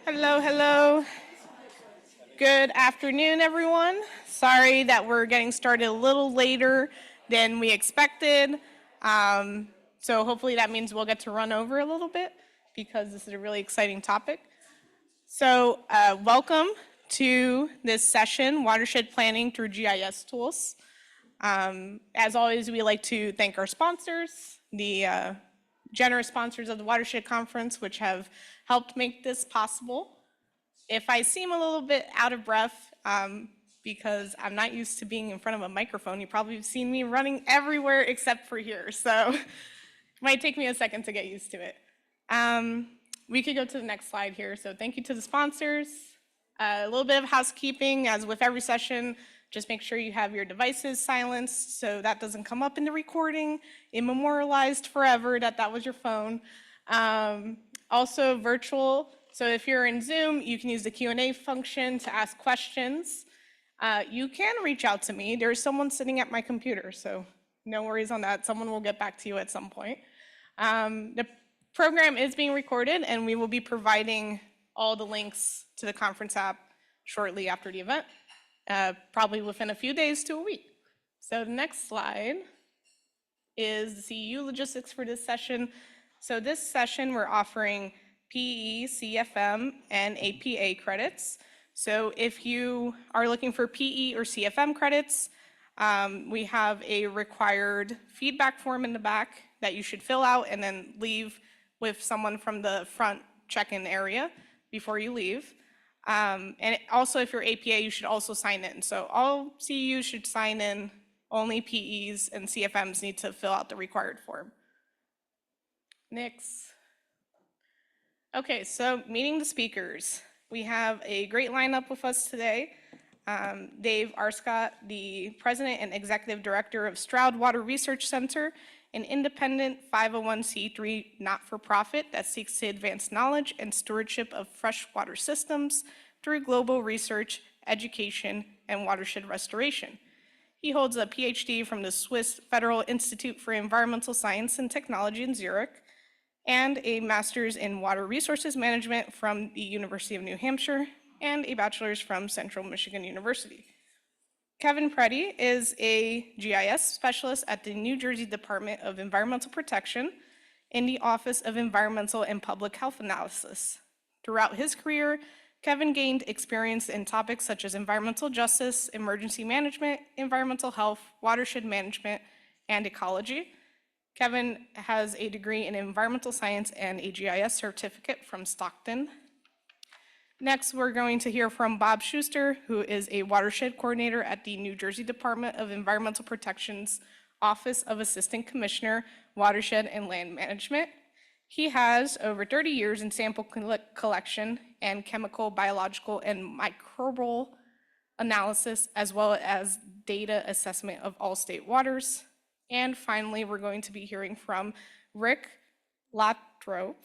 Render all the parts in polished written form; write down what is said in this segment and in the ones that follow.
Hello, hello. Good afternoon, everyone. Sorry that we're getting started a little later than we expected. So hopefully that means we'll get to run over a little bit because this is a really exciting topic. So welcome to this session, Watershed Planning through GIS Tools. As always, we like to thank our sponsors, the generous sponsors of the Watershed Conference, which have helped make this possible. If I seem a little bit out of breath, because I'm not used to being in front of a microphone, you probably have seen me running everywhere except for here, so it might take me a second to get used to it. We could go to the next slide here. So thank you to the sponsors. A little bit of housekeeping, as with every session, just make sure you have your devices silenced so that doesn't come up in the recording, immemorialized forever that was your phone. Also virtual, so if you're in Zoom, you can use the Q&A function to ask questions. You can reach out to me. There's someone sitting at my computer, so no worries on that. Someone will get back to you at some point. The program is being recorded, and we will be providing all the links to the conference app shortly after the event. Probably within a few days to a week. So the next slide is the CEU logistics for this session. So this session we're offering PE, CFM, and APA credits. So if you are looking for PE or CFM credits, we have a required feedback form in the back that you should fill out and then leave with someone from the front check-in area before you leave. And also, if you're APA, you should also sign in. So all CEUs should sign in, only PEs and CFMs need to fill out the required form. Next. Okay, so meeting the speakers. We have a great lineup with us today. Dave Arscott, the President and Executive Director of Stroud Water Research Center, an independent 501c3 not-for-profit that seeks to advance knowledge and stewardship of freshwater systems through global research, education, and watershed restoration. He holds a PhD from the Swiss Federal Institute for Environmental Science and Technology in Zurich, and a master's in water resources management from the University of New Hampshire, and a bachelor's from Central Michigan University. Kevin Preddy is a GIS specialist at the New Jersey Department of Environmental Protection in the Office of Environmental and Public Health Analysis. Throughout his career, Kevin gained experience in topics such as environmental justice, emergency management, environmental health, watershed management, and ecology. Kevin has a degree in environmental science and a GIS certificate from Stockton. Next, we're going to hear from Bob Schuster, who is a watershed coordinator at the New Jersey Department of Environmental Protection's Office of Assistant Commissioner, Watershed and Land Management. He has over 30 years in sample collection and chemical, biological, and microbial analysis, as well as data assessment of all state waters. And finally, we're going to be hearing from Rick Lathrop.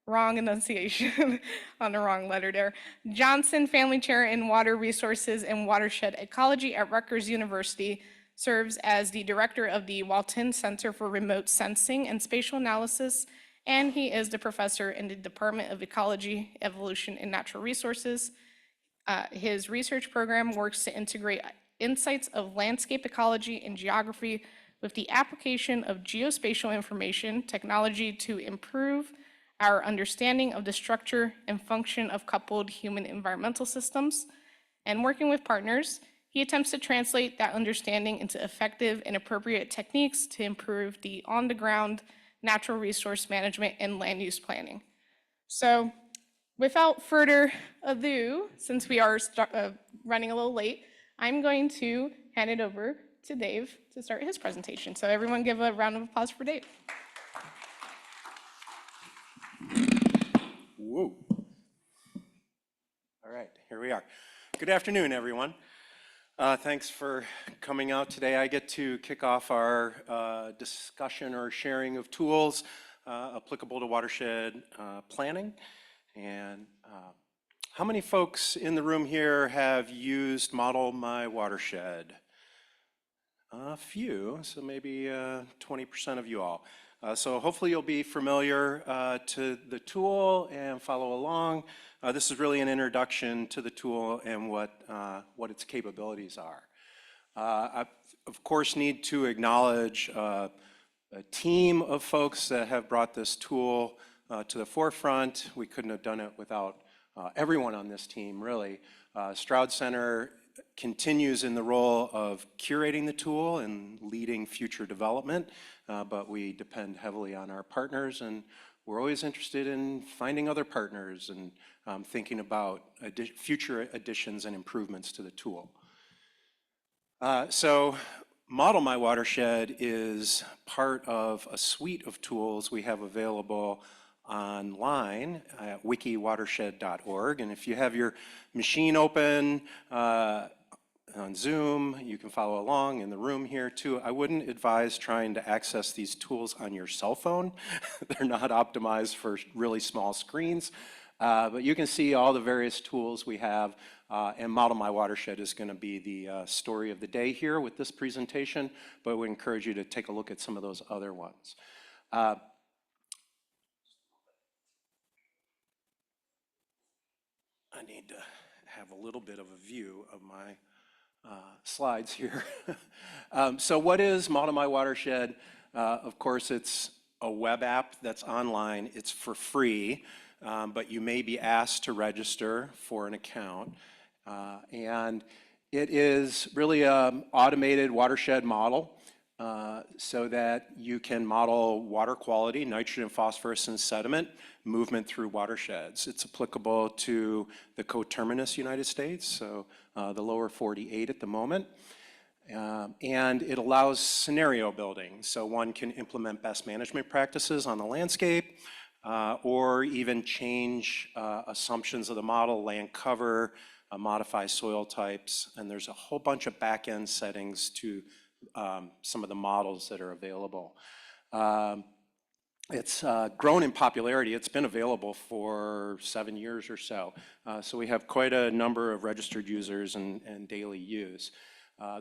Wrong enunciation on the wrong letter there. Johnson Family Chair in Water Resources and Watershed Ecology at Rutgers University, serves as the director of the Walton Center for Remote Sensing and Spatial Analysis, and he is the professor in the Department of Ecology, Evolution, and Natural Resources. His research program works to integrate insights of landscape ecology and geography with the application of geospatial information technology to improve our understanding of the structure and function of coupled human environmental systems. And working with partners, he attempts to translate that understanding into effective and appropriate techniques to improve the on-the-ground natural resource management and land use planning. So without further ado, since we are running a little late, I'm going to hand it over to Dave to start his presentation. So everyone give a round of applause for Dave. Whoa. All right, here we are. Good afternoon, everyone. Thanks for coming out today. I get to kick off our discussion or sharing of tools applicable to watershed planning. And how many folks in the room here have used Model My Watershed? A few, so maybe 20% of you all. So hopefully you'll be familiar to the tool and follow along. This is really an introduction to the tool and what its capabilities are. I, of course, need to acknowledge a team of folks that have brought this tool to the forefront. We couldn't have done it without everyone on this team, really. Stroud Center continues in the role of curating the tool and leading future development, but we depend heavily on our partners, and we're always interested in finding other partners and thinking about future additions and improvements to the tool. So Model My Watershed is part of a suite of tools we have available online at wikiwatershed.org. And if you have your machine open on Zoom, you can follow along in the room here too. I wouldn't advise trying to access these tools on your cell phone. They're not optimized for really small screens. But you can see all the various tools we have, and Model My Watershed is going to be the story of the day here with this presentation, but we encourage you to take a look at some of those other ones. I need to have a little bit of a view of my slides here. So what is Model My Watershed? Of course, it's a web app that's online. It's for free, but you may be asked to register for an account. And it is really an automated watershed model so that you can model water quality, nitrogen, phosphorus, and sediment movement through watersheds. It's applicable to the coterminous United States, so the lower 48 at the moment. And it allows scenario building, so one can implement best management practices on the landscape or even change assumptions of the model, land cover, modify soil types, and there's a whole bunch of back-end settings to some of the models that are available. It's grown in popularity. It's been available for 7 years or so. So we have quite a number of registered users and daily use.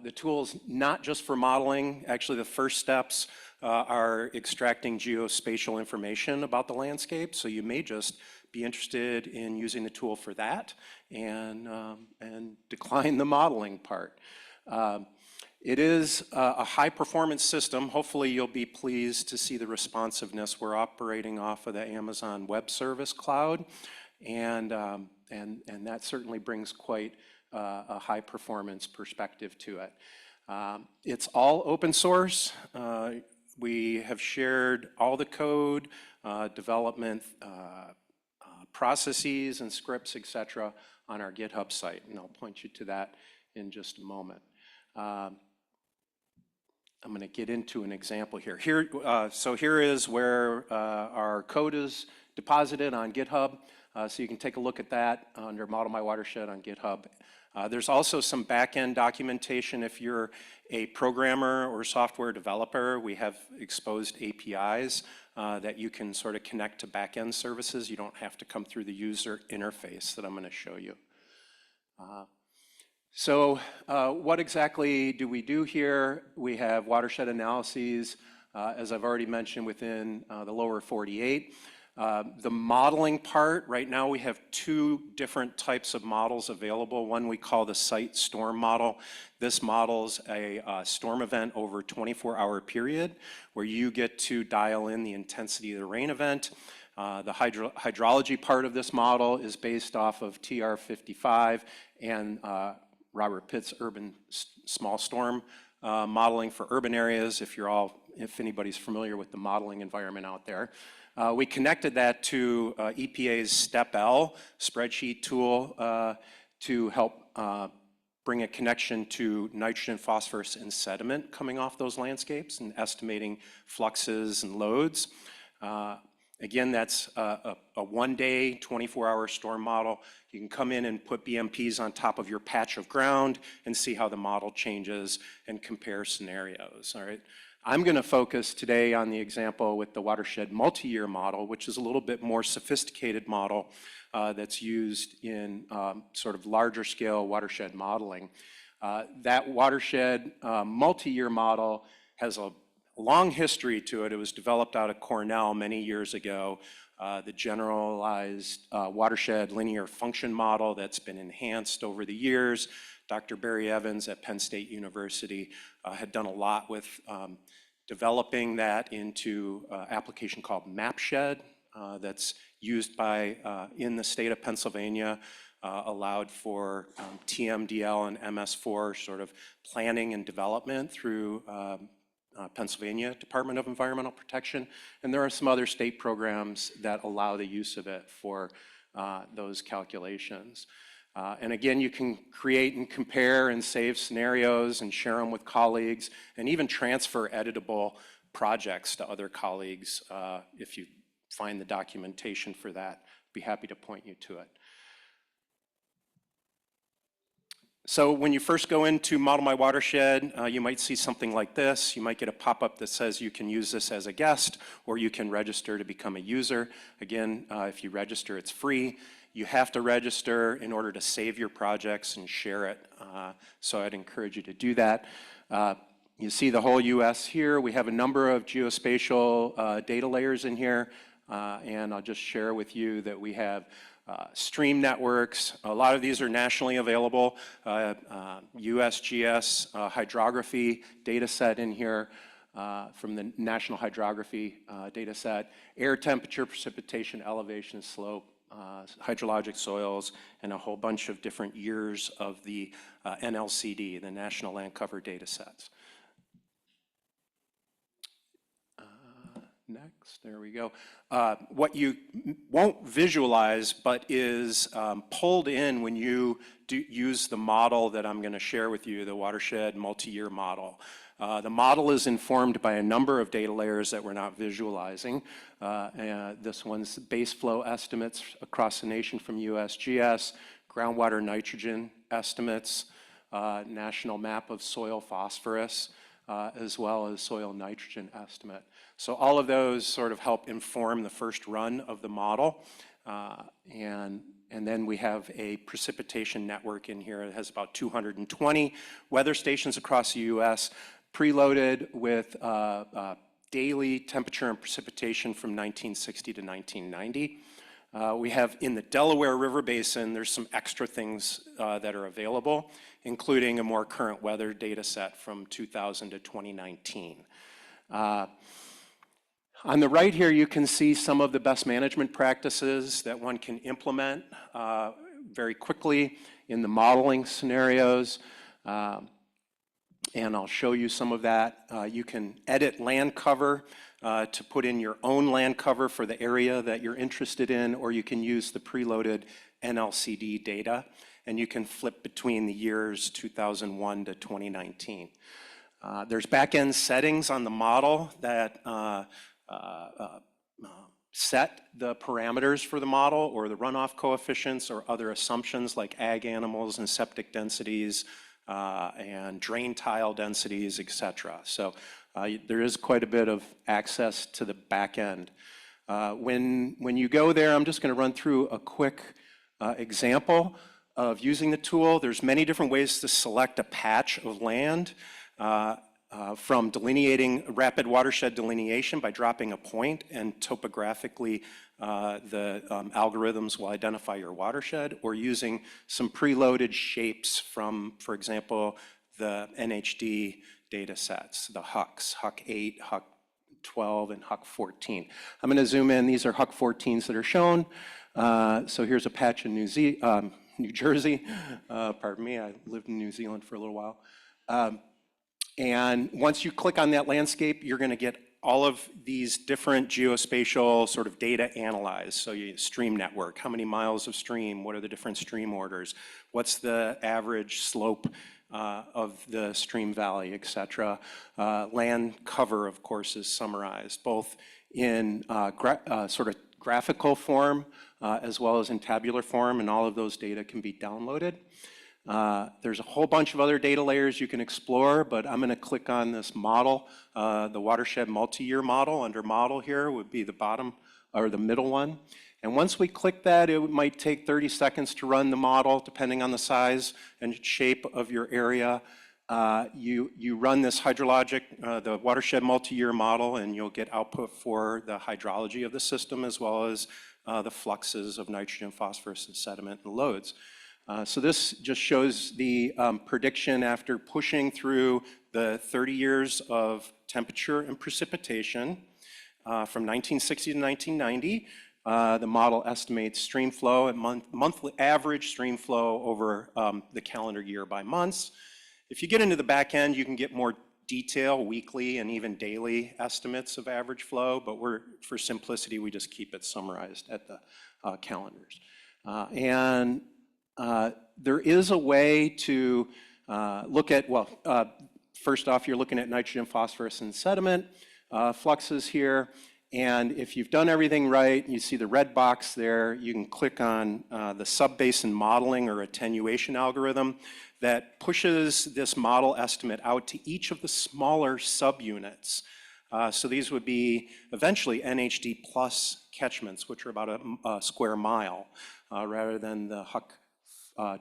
The tool's not just for modeling. Actually, the first steps are extracting geospatial information about the landscape. So you may just be interested in using the tool for that and decline the modeling part. It is a high-performance system. Hopefully, you'll be pleased to see the responsiveness. We're operating off of the Amazon Web Service cloud, and that certainly brings quite a high-performance perspective to it. It's all open source. We have shared all the code, development processes and scripts, etc., on our GitHub site, and I'll point you to that in just a moment. I'm going to get into an example here. So here is where our code is deposited on GitHub. So you can take a look at that under Model My Watershed on GitHub. There's also some back-end documentation. If you're a programmer or software developer, we have exposed APIs that you can sort of connect to back-end services. You don't have to come through the user interface that I'm going to show you. So what exactly do we do here? We have watershed analyses, as I've already mentioned, within the lower 48. The modeling part, right now we have 2 different types of models available. One we call the site storm model. This models a storm event over a 24-hour period where you get to dial in the intensity of the rain event. The hydrology part of this model is based off of TR55 and Robert Pitt's urban small storm modeling for urban areas, if anybody's familiar with the modeling environment out there. We connected that to EPA's Step L spreadsheet tool to help bring a connection to nitrogen, phosphorus, and sediment coming off those landscapes and estimating fluxes and loads. Again, that's a one-day, 24-hour storm model. You can come in and put BMPs on top of your patch of ground and see how the model changes and compare scenarios, all right? I'm going to focus today on the example with the watershed multi-year model, which is a little bit more sophisticated model that's used in sort of larger scale watershed modeling. That watershed multi-year model has a long history to it. It was developed out of Cornell many years ago. The generalized watershed linear function model that's been enhanced over the years. Dr. Barry Evans at Penn State University had done a lot with developing that into an application called Watershed that's used in the state of Pennsylvania, allowed for TMDL and MS4 sort of planning and development through Pennsylvania Department of Environmental Protection. And there are some other state programs that allow the use of it for those calculations. And again, you can create and compare and save scenarios and share them with colleagues and even transfer editable projects to other colleagues if you find the documentation for that. Be happy to point you to it. So when you first go into Model My Watershed, you might see something like this. You might get a pop-up that says you can use this as a guest or you can register to become a user. Again, if you register, it's free. You have to register in order to save your projects and share it. So I'd encourage you to do that. You see the whole US here. We have a number of geospatial data layers in here. And I'll just share with you that we have stream networks. A lot of these are nationally available. USGS hydrography data set in here from the National Hydrography data set. Air temperature, precipitation, elevation, slope, hydrologic soils, and a whole bunch of different years of the NLCD, the National Land Cover data sets. Next, there we go. What you won't visualize, but is pulled in when you use the model that I'm going to share with you, the Watershed multi-year model. The model is informed by a number of data layers that we're not visualizing. This one's base flow estimates across the nation from USGS, groundwater nitrogen estimates, national map of soil phosphorus, as well as soil nitrogen estimate. So all of those sort of help inform the first run of the model. And then we have a precipitation network in here that has about 220 weather stations across the US, preloaded with daily temperature and precipitation from 1960 to 1990. We have in the Delaware River Basin, there's some extra things that are available, including a more current weather data set from 2000 to 2019. On the right here, you can see some of the best management practices that one can implement very quickly in the modeling scenarios. And I'll show you some of that. You can edit land cover to put in your own land cover for the area that you're interested in, or you can use the preloaded NLCD data, and you can flip between the years 2001 to 2019. There's back-end settings on the model that set the parameters for the model or the runoff coefficients or other assumptions like ag animals and septic densities and drain tile densities, et cetera. So there is quite a bit of access to the back end. When you go there, I'm just going to run through a quick example of using the tool. There's many different ways to select a patch of land. From delineating rapid watershed delineation by dropping a point, and topographically the algorithms will identify your watershed, or using some preloaded shapes from, for example, the NHD data sets, the HUCs, HUC 8, HUC 12, and HUC 14. I'm going to zoom in. These are HUC 14s that are shown. So here's a patch in New Jersey. Pardon me, I lived in New Zealand for a little while. And once you click on that landscape, you're going to get all of these different geospatial sort of data analyzed. So you stream network, how many miles of stream, what are the different stream orders, what's the average slope of the stream valley, et cetera. Land cover, of course, is summarized both in sort of graphical form as well as in tabular form, and all of those data can be downloaded. There's a whole bunch of other data layers you can explore, but I'm going to click on this model. The Watershed multi-year model. Under model here would be the bottom or the middle one. And once we click that, it might take 30 seconds to run the model, depending on the size and shape of your area. You run this hydrologic, the watershed multi-year model, and you'll get output for the hydrology of the system as well as the fluxes of nitrogen, phosphorus, and sediment and loads. So this just shows the prediction after pushing through the 30 years of temperature and precipitation from 1960 to 1990. The model estimates stream flow and monthly average stream flow over the calendar year by months. If you get into the back end, you can get more detail, weekly and even daily estimates of average flow, but for simplicity, we just keep it summarized at the calendars. There is a way to look at, well, first off, you're looking at nitrogen, phosphorus, and sediment fluxes here. And if you've done everything right, you see the red box there, you can click on the sub-basin modeling or attenuation algorithm that pushes this model estimate out to each of the smaller subunits. So these would be eventually NHD plus catchments, which are about a square mile, rather than the Huck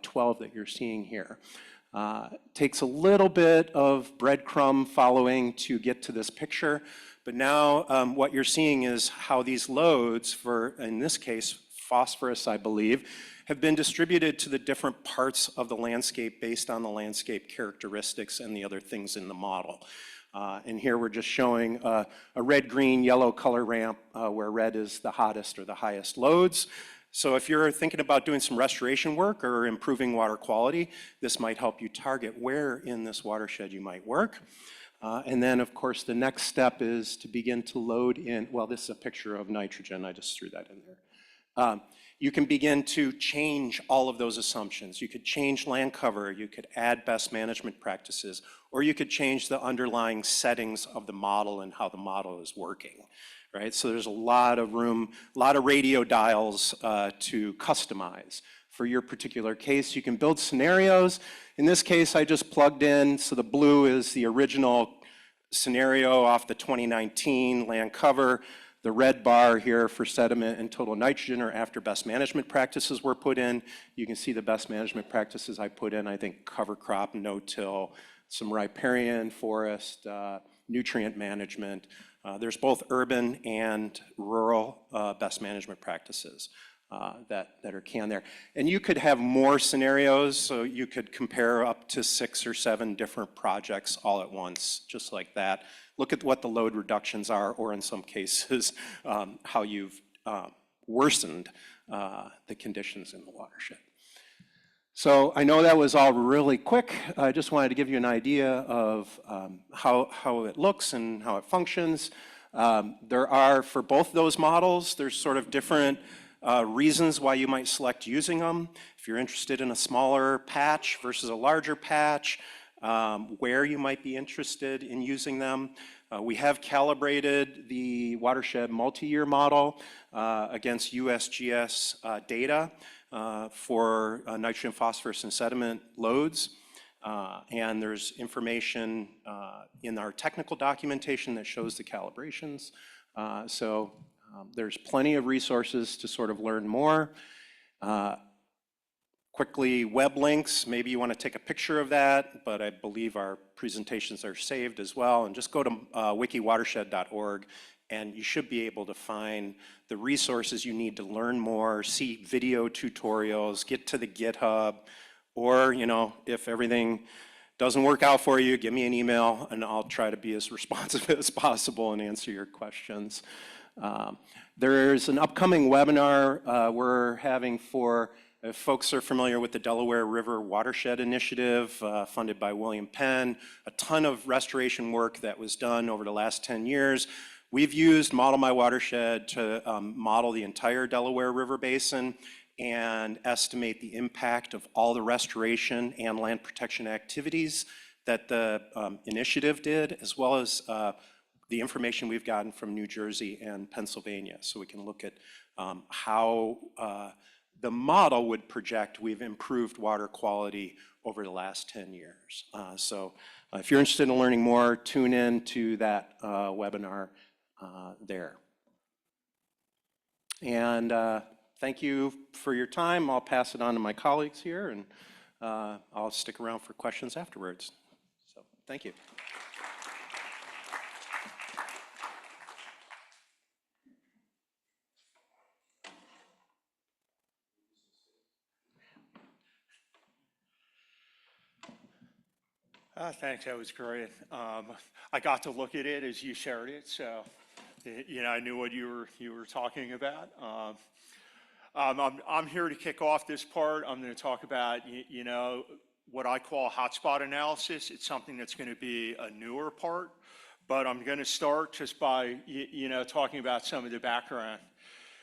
12 that you're seeing here. Takes a little bit of breadcrumb following to get to this picture, but now what you're seeing is how these loads for, in this case, phosphorus, I believe, have been distributed to the different parts of the landscape based on the landscape characteristics and the other things in the model. And here we're just showing a red, green, yellow color ramp where red is the hottest or the highest loads. So if you're thinking about doing some restoration work or improving water quality, this might help you target where in this watershed you might work. And then, of course, the next step is to begin to load in, well, this is a picture of nitrogen. I just threw that in there. You can begin to change all of those assumptions. You could change land cover, you could add best management practices, or you could change the underlying settings of the model and how the model is working, right? So there's a lot of room, a lot of radio dials to customize. For your particular case, you can build scenarios. In this case, I just plugged in, so the blue is the original scenario off the 2019 land cover. The red bar here for sediment and total nitrogen are after best management practices were put in. You can see the best management practices I put in, I think cover crop, no-till, some riparian forest, nutrient management. There's both urban and rural best management practices that are canned there. And you could have more scenarios, so you could compare up to 6 or 7 different projects all at once, just like that. Look at what the load reductions are, or in some cases, how you've worsened the conditions in the watershed. So I know that was all really quick. I just wanted to give you an idea of how it looks and how it functions. There are, for both those models, there's sort of different reasons why you might select using them. If you're interested in a smaller patch versus a larger patch, where you might be interested in using them. We have calibrated the watershed multi-year model against USGS data for nitrogen, phosphorus, and sediment loads. And there's information in our technical documentation that shows the calibrations. There's plenty of resources to sort of learn more. Quickly, web links, maybe you want to take a picture of that, but I believe our presentations are saved as well. And just go to wikiwatershed.org and you should be able to find the resources you need to learn more, see video tutorials, get to the GitHub, or, you know, if everything doesn't work out for you, give me an email and I'll try to be as responsive as possible and answer your questions. There's an upcoming webinar we're having for, if folks are familiar with the Delaware River Watershed Initiative funded by William Penn, a ton of restoration work that was done over the last 10 years. We've used Model My Watershed to model the entire Delaware River Basin and estimate the impact of all the restoration and land protection activities that the initiative did, as well as the information we've gotten from New Jersey and Pennsylvania. So we can look at how the model would project we've improved water quality over the last 10 years. If you're interested in learning more, tune in to that webinar there. And thank you for your time. I'll pass it on to my colleagues here, and I'll stick around for questions afterwards. Thank you. Thanks, that was great. I got to look at it as you shared it, so I knew what you were talking about. I'm here to kick off this part. I'm going to talk about what I call hotspot analysis. It's something that's going to be a newer part, but I'm going to start just by talking about some of the background.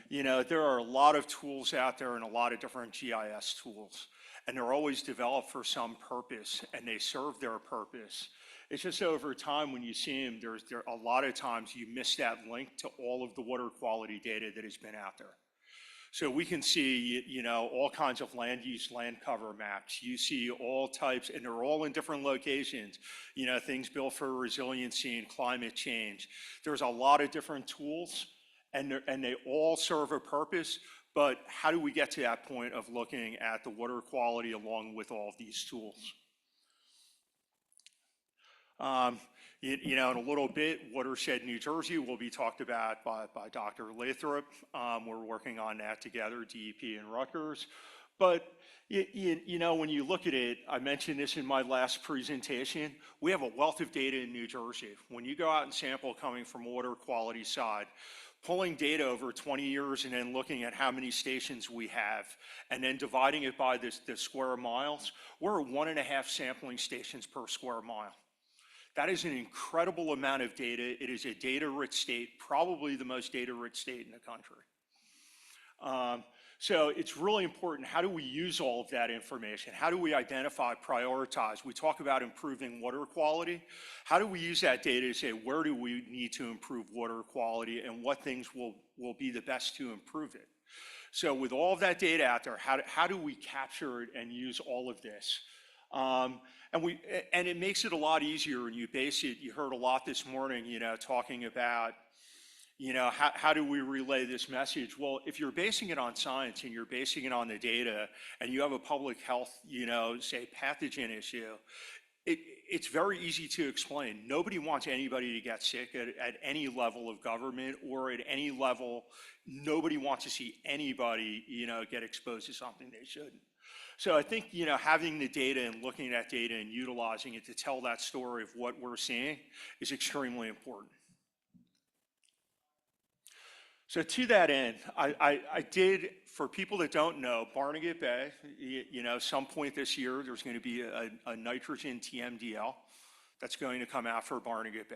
There are a lot of tools out there and a lot of different GIS tools, and they're always developed for some purpose, and they serve their purpose. It's just over time when you see them, there a lot of times you miss that link to all of the water quality data that has been out there. So we can see, all kinds of land use, land cover maps. You see all types, and they're all in different locations. Things built for resiliency and climate change. There's a lot of different tools, and they all serve a purpose. But how do we get to that point of looking at the water quality along with all of these tools? In a little bit, Watershed, New Jersey will be talked about by Dr. Lathrop. We're working on that together, DEP and Rutgers. But when you look at it, I mentioned this in my last presentation, we have a wealth of data in New Jersey. When you go out and sample coming from water quality side, pulling data over 20 years and then looking at how many stations we have, and then dividing it by the square miles, we're at 1.5 sampling stations per square mile. That is an incredible amount of data. It is a data-rich state, probably the most data-rich state in the country. So it's really important, how do we use all of that information? How do we identify, prioritize? We talk about improving water quality. How do we use that data to say, where do we need to improve water quality and what things will be the best to improve it? So with all of that data out there, how do we capture it and use all of this? And it makes it a lot easier when you base it. You heard a lot this morning, talking about, how do we relay this message? Well, if you're basing it on science and you're basing it on the data and you have a public health, say pathogen issue, it's very easy to explain. Nobody wants anybody to get sick at any level of government or at any level. Nobody wants to see anybody, get exposed to something they shouldn't. So I think, having the data and looking at that data and utilizing it to tell that story of what we're seeing is extremely important. So to that end, I did, for people that don't know, Barnegat Bay, some point this year, there's going to be a nitrogen TMDL that's going to come out for Barnegat Bay.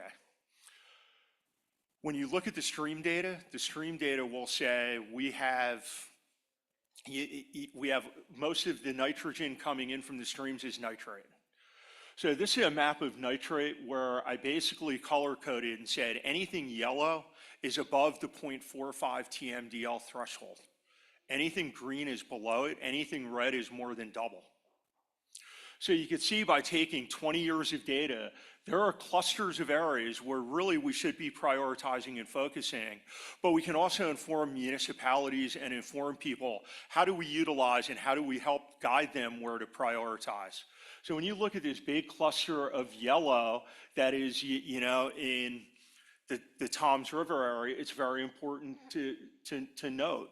When you look at the stream data will say we have most of the nitrogen coming in from the streams is nitrate. So this is a map of nitrate where I basically color coded and said anything yellow is above the 0.45 TMDL threshold. Anything green is below it, anything red is more than double. So you can see by taking 20 years of data, there are clusters of areas where really we should be prioritizing and focusing, but we can also inform municipalities and inform people, how do we utilize and how do we help guide them where to prioritize? So when you look at this big cluster of yellow that is, in the Toms River area, it's very important to note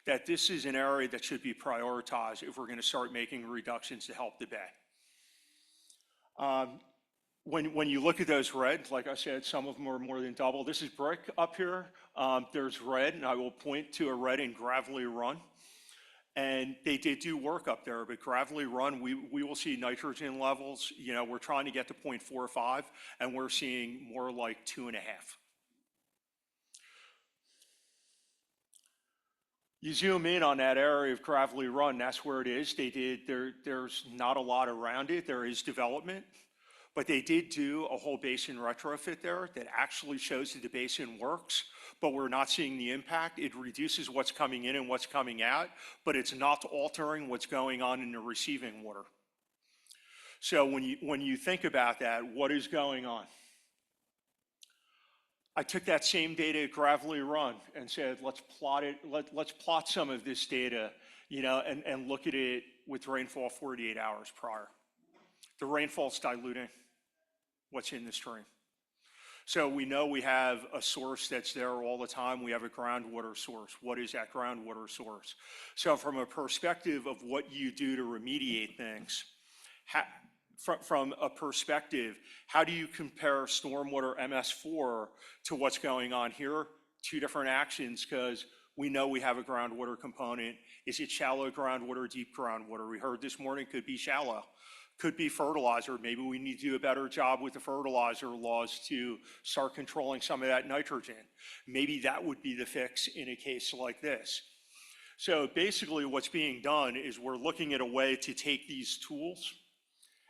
that this is an area that should be prioritized if we're going to start making reductions to help the bay. When you look at those red, like I said, some of them are more than double. This is brick up here. There's red, and I will point to a red in Gravelly Run. And they did do work up there, but Gravelly Run, we will see nitrogen levels. We're trying to get to 0.45, and we're seeing more like 2.5. You zoom in on that area of Gravelly Run, that's where it is. There's not a lot around it. There is development, but they did do a whole basin retrofit there that actually shows that the basin works, but we're not seeing the impact. It reduces what's coming in and what's coming out, but it's not altering what's going on in the receiving water. So when you think about that, what is going on? I took that same data at Gravelly Run and said, let's plot it. Let's plot some of this data, and look at it with rainfall 48 hours prior. The rainfall's diluting. what's in the stream. So we know we have a source that's there all the time. We have a groundwater source. What is that groundwater source? So from a perspective of what you do to remediate things, from a perspective, how do you compare stormwater MS4 to what's going on here? Two different actions, because we know we have a groundwater component. Is it shallow groundwater, deep groundwater? We heard this morning could be shallow. Could be fertilizer. Maybe we need to do a better job with the fertilizer laws to start controlling some of that nitrogen. Maybe that would be the fix in a case like this. So basically what's being done is we're looking at a way to take these tools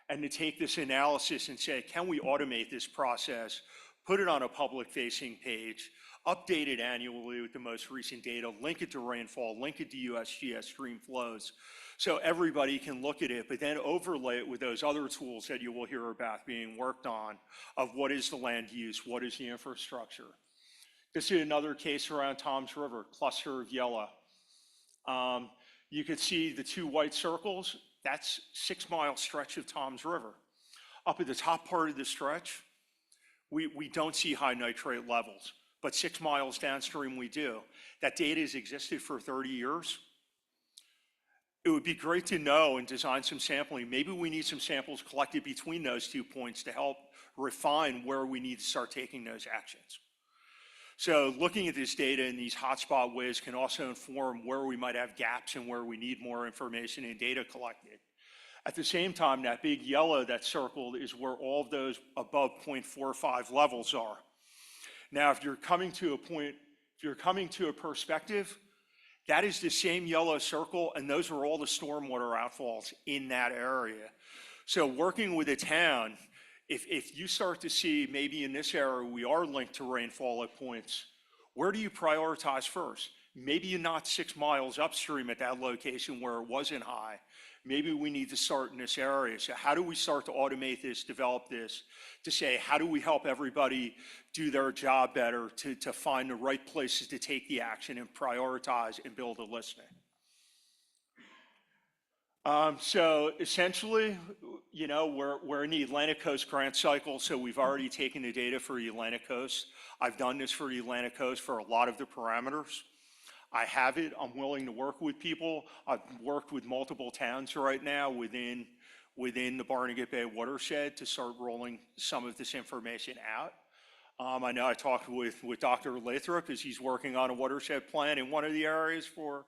and to take this analysis and say, can we automate this process, put it on a public-facing page, update it annually with the most recent data, link it to rainfall, link it to USGS stream flows, so everybody can look at it, but then overlay it with those other tools that you will hear about being worked on of what is the land use, what is the infrastructure. This is another case around Toms River, cluster of yellow. You could see the two white circles. That's 6 mile stretch of Toms River. Up at the top part of the stretch, we don't see high nitrate levels, but 6 miles downstream we do. That data has existed for 30 years. It would be great to know and design some sampling. Maybe we need some samples collected between those 2 points to help refine where we need to start taking those actions. So looking at this data in these hotspot ways can also inform where we might have gaps and where we need more information and data collected. At the same time, that big yellow that's circled is where all of those above 0.45 levels are. Now, if you're coming to a perspective, that is the same yellow circle, and those are all the stormwater outfalls in that area. So working with a town, if you start to see maybe in this area we are linked to rainfall at points, where do you prioritize first? Maybe you're not 6 miles upstream at that location where it wasn't high. Maybe we need to start in this area. So how do we start to automate this, develop this, to say how do we help everybody do their job better to find the right places to take the action and prioritize and build a listening? So essentially, you know, we're in the Atlantic Coast grant cycle, so we've already taken the data for the Atlantic Coast. I've done this for the Atlantic Coast for a lot of the parameters. I have it. I'm willing to work with people. I've worked with multiple towns right now within the Barnegat Bay watershed to start rolling some of this information out. I know I talked with Dr. Lathrop because he's working on a watershed plan in one of the areas for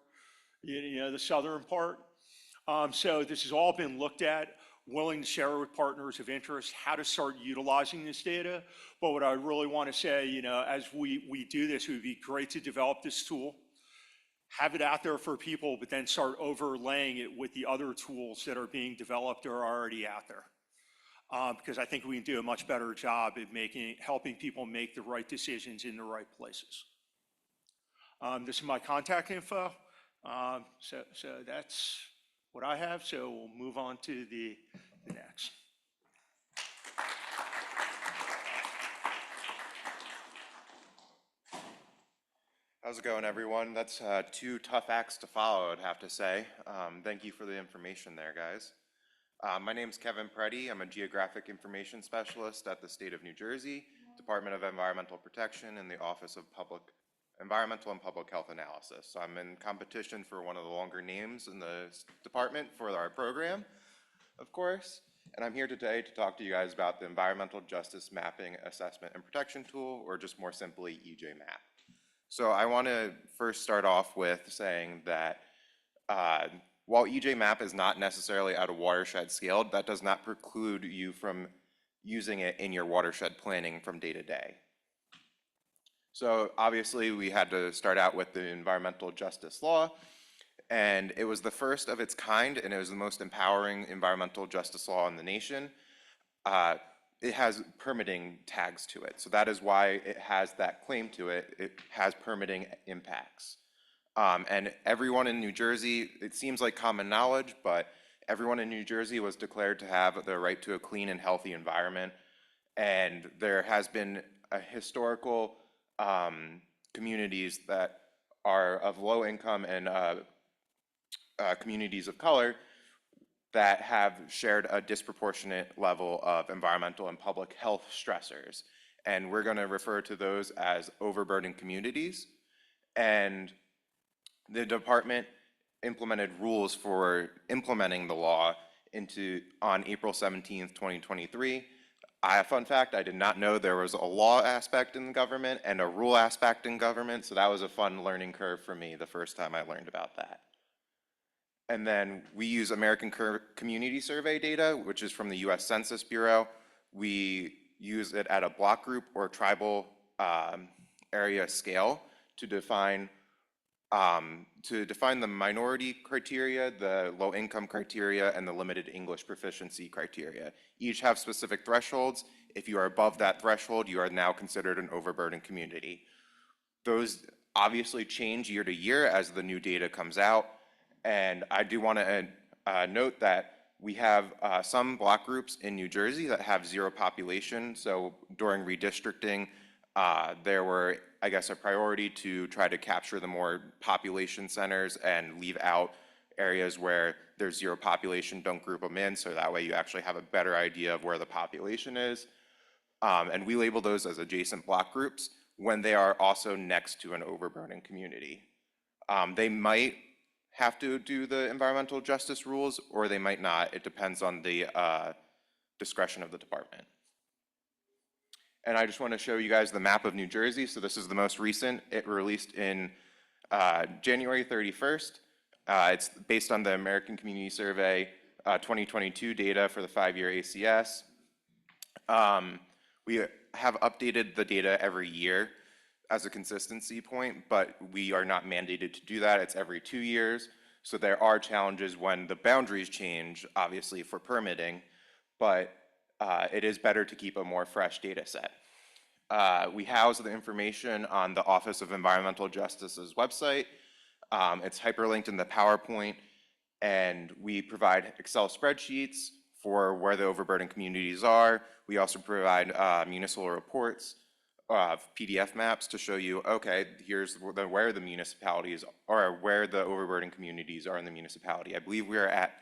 the southern part. So this has all been looked at, willing to share with partners of interest how to start utilizing this data. But what I really want to say, as we do this, it would be great to develop this tool, have it out there for people, but then start overlaying it with the other tools that are being developed or are already out there. Because I think we can do a much better job at helping people make the right decisions in the right places. This is my contact info. So that's what I have. So we'll move on to the next. How's it going, everyone? That's 2 tough acts to follow, I'd have to say. Thank you for the information there, guys. My name's Kevin Preddy. I'm a Geographic Information Specialist at the State of New Jersey, Department of Environmental Protection, in the Office of Environmental and Public Health Analysis. So I'm in competition for one of the longer names in the department for our program, of course. And I'm here today to talk to you guys about the Environmental Justice Mapping Assessment and Protection Tool, or just more simply, EJMAP. So I want to first start off with saying that while EJMAP is not necessarily at a watershed scale, that does not preclude you from using it in your watershed planning from day to day. So obviously we had to start out with the environmental justice law, and it was the first of its kind, and it was the most empowering environmental justice law in the nation. It has permitting tags to it. So that is why it has that claim to it. It has permitting impacts. And everyone in New Jersey, it seems like common knowledge, but everyone in New Jersey was declared to have the right to a clean and healthy environment. And there has been a historical communities that are of low income and communities of color that have shared a disproportionate level of environmental and public health stressors. And we're going to refer to those as overburdened communities. And the department implemented rules for implementing the law on April 17th, 2023. Fun fact, I did not know there was a law aspect in government and a rule aspect in government, so that was a fun learning curve for me the first time I learned about that. And then we use American Community Survey data, which is from the US Census Bureau. We use it at a block group or tribal area scale to define the minority criteria, the low income criteria, and the limited English proficiency criteria. Each have specific thresholds. If you are above that threshold, you are now considered an overburdened community. Those obviously change year to year as the new data comes out. And I do want to note that we have some block groups in New Jersey that have zero population. So during redistricting, there were, I guess, a priority to try to capture the more population centers and leave out areas where there's zero population, don't group them in, so that way you actually have a better idea of where the population is. And we label those as adjacent block groups when they are also next to an overburdened community. They might have to do the environmental justice rules, or they might not. It depends on the discretion of the department. And I just want to show you guys the map of New Jersey. So this is the most recent. It released in January 31st. It's based on the American Community Survey 2022 data for the 5-year ACS. We have updated the data every year as a consistency point, but we are not mandated to do that. It's every 2 years. So there are challenges when the boundaries change, obviously for permitting, but it is better to keep a more fresh data set. We house the information on the Office of Environmental Justice's website. It's hyperlinked in the PowerPoint, and we provide Excel spreadsheets for where the overburdened communities are. We also provide municipal reports, PDF maps to show you, okay, here's where the municipalities or where the overburdened communities are in the municipality. I believe we are at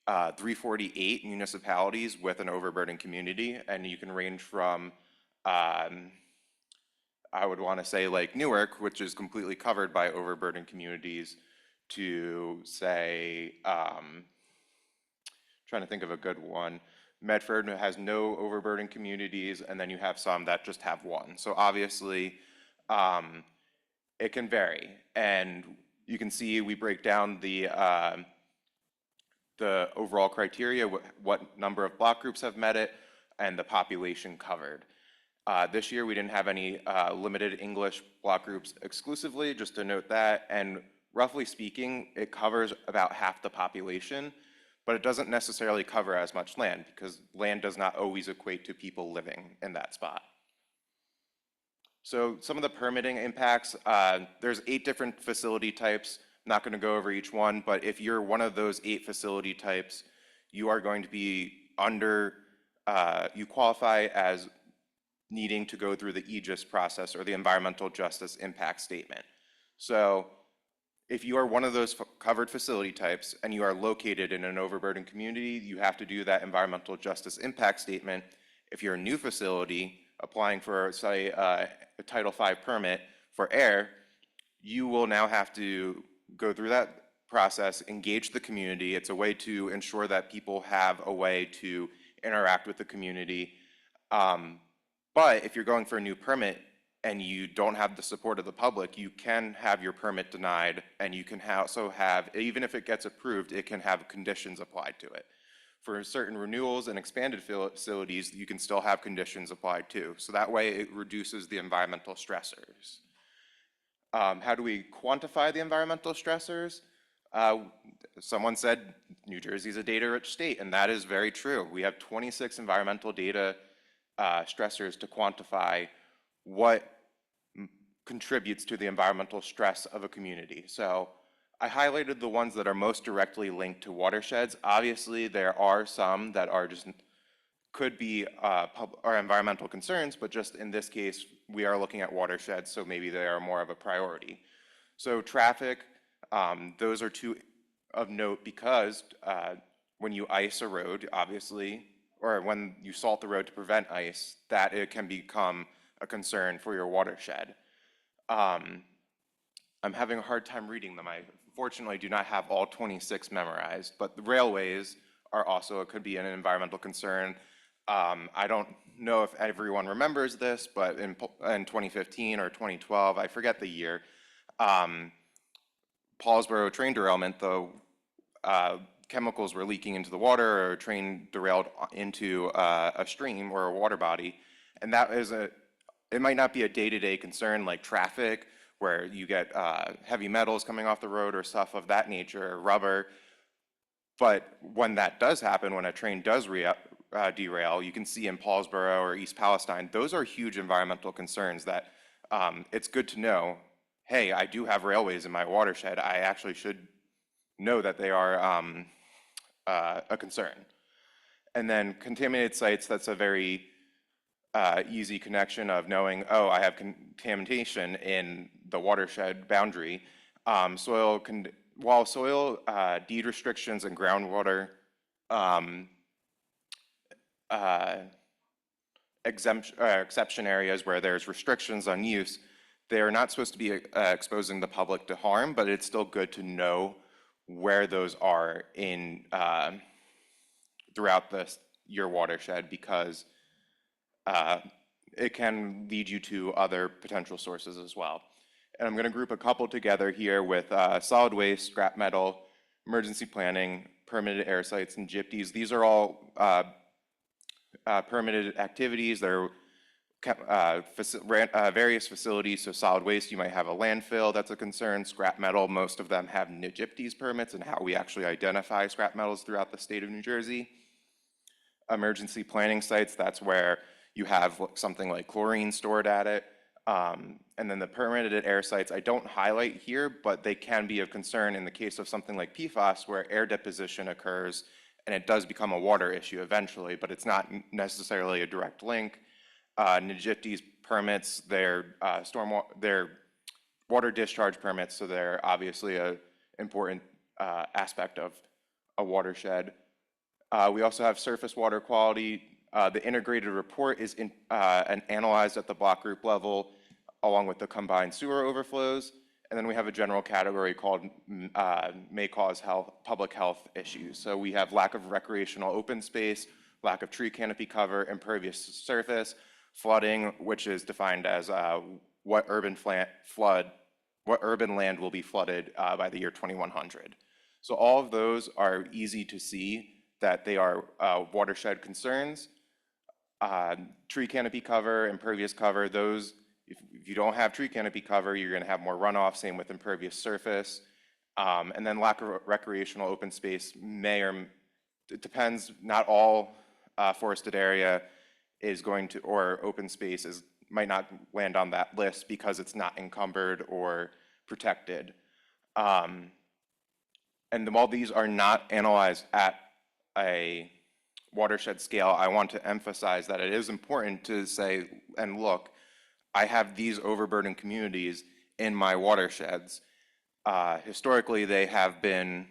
348 municipalities with an overburdened community, and you can range from, I would want to say like Newark, which is completely covered by overburdened communities, to say, trying to think of a good one. Medford has no overburdened communities, and then you have some that just have one. So obviously, it can vary. And you can see we break down the overall criteria, what number of block groups have met it, and the population covered. This year, we didn't have any limited English block groups exclusively, just to note that. And roughly speaking, it covers about half the population, but it doesn't necessarily cover as much land because land does not always equate to people living in that spot. So some of the permitting impacts, there's 8 different facility types. I'm not going to go over each one, but if you're one of those 8 facility types, you are going to be you qualify as needing to go through the EJIS process or the Environmental Justice Impact Statement. So if you are one of those covered facility types and you are located in an overburdened community, you have to do that Environmental Justice Impact Statement. If you're a new facility applying for, say, a Title V permit for air, you will now have to go through that process, engage the community. It's a way to ensure that people have a way to interact with the community. But if you're going for a new permit and you don't have the support of the public, you can have your permit denied, and you can also have, even if it gets approved, it can have conditions applied to it. For certain renewals and expanded facilities, you can still have conditions applied too. So that way it reduces the environmental stressors. How do we quantify the environmental stressors? Someone said New Jersey is a data-rich state, and that is very true. We have 26 environmental data stressors to quantify what contributes to the environmental stress of a community. So I highlighted the ones that are most directly linked to watersheds. Obviously, there are some that are just could be are environmental concerns, but just in this case, we are looking at watersheds, so maybe they are more of a priority. So traffic, those are 2 of note because when you ice a road, obviously, or when you salt the road to prevent ice, that it can become a concern for your watershed. I'm having a hard time reading them. I fortunately do not have all 26 memorized, but the railways are also, it could be an environmental concern. I don't know if everyone remembers this, but in 2015 or 2012, I forget the year, Paulsboro train derailment, the chemicals were leaking into the water, or a train derailed into a stream or a water body. And that is it might not be a day-to-day concern like traffic, where you get heavy metals coming off the road or stuff of that nature, or rubber. But when that does happen, when a train does derail, you can see in Paulsboro or East Palestine, those are huge environmental concerns that it's good to know, hey, I do have railways in my watershed. I actually should know that they are a concern. And then contaminated sites, that's a very easy connection of knowing, oh, I have contamination in the watershed boundary. While soil deed restrictions and groundwater exception areas where there's restrictions on use, they are not supposed to be exposing the public to harm, but it's still good to know where those are in throughout your watershed, because it can lead you to other potential sources as well. And I'm going to group a couple together here with solid waste, scrap metal, emergency planning, permitted air sites, and GIPTs. These are all permitted activities. They're various facilities. So solid waste, you might have a landfill, that's a concern. Scrap metal, most of them have NJADAPT permits, and how we actually identify scrap metals throughout the state of New Jersey. Emergency planning sites, that's where you have something like chlorine stored at it. And then the permitted air sites, I don't highlight here, but they can be of concern in the case of something like PFAS, where air deposition occurs and it does become a water issue eventually, but it's not necessarily a direct link. NJADAPT permits, they're water discharge permits, so they're obviously an important aspect of a watershed. We also have surface water quality. The integrated report is analyzed at the block group level, along with the combined sewer overflows. And then we have a general category called may cause public health issues. So we have lack of recreational open space, lack of tree canopy cover, impervious surface, flooding, which is defined as what urban land will be flooded by the year 2100. So all of those are easy to see that they are watershed concerns. Tree canopy cover, impervious cover, those, if you don't have tree canopy cover, you're going to have more runoff, same with impervious surface. And then lack of recreational open space it depends, not all forested area is going to, or open space might not land on that list because it's not encumbered or protected. And while these are not analyzed at a watershed scale, I want to emphasize that it is important to say and look, I have these overburdened communities in my watersheds. Historically, they have been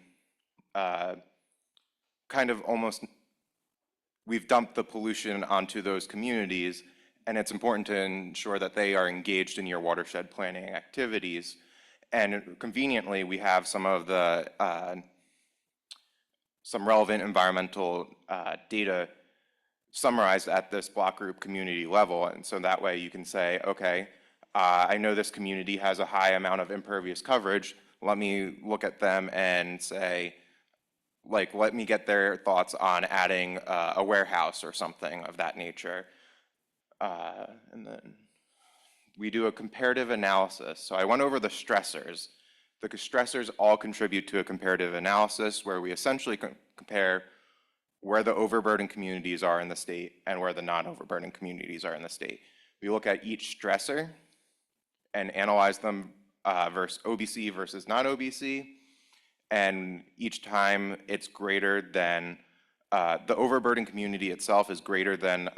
kind of almost, we've dumped the pollution onto those communities, and it's important to ensure that they are engaged in your watershed planning activities. And conveniently, we have some of the some relevant environmental data summarized at this block group community level. And so that way you can say, okay, I know this community has a high amount of impervious coverage. Let me look at them and say, like, let me get their thoughts on adding a warehouse or something of that nature. And then we do a comparative analysis. So I went over the stressors. The stressors all contribute to a comparative analysis where we essentially compare where the overburdened communities are in the state and where the non-overburdened communities are in the state. We look at each stressor and analyze them versus OBC versus non-OBC. And each time it's greater than, the overburdened community itself is greater than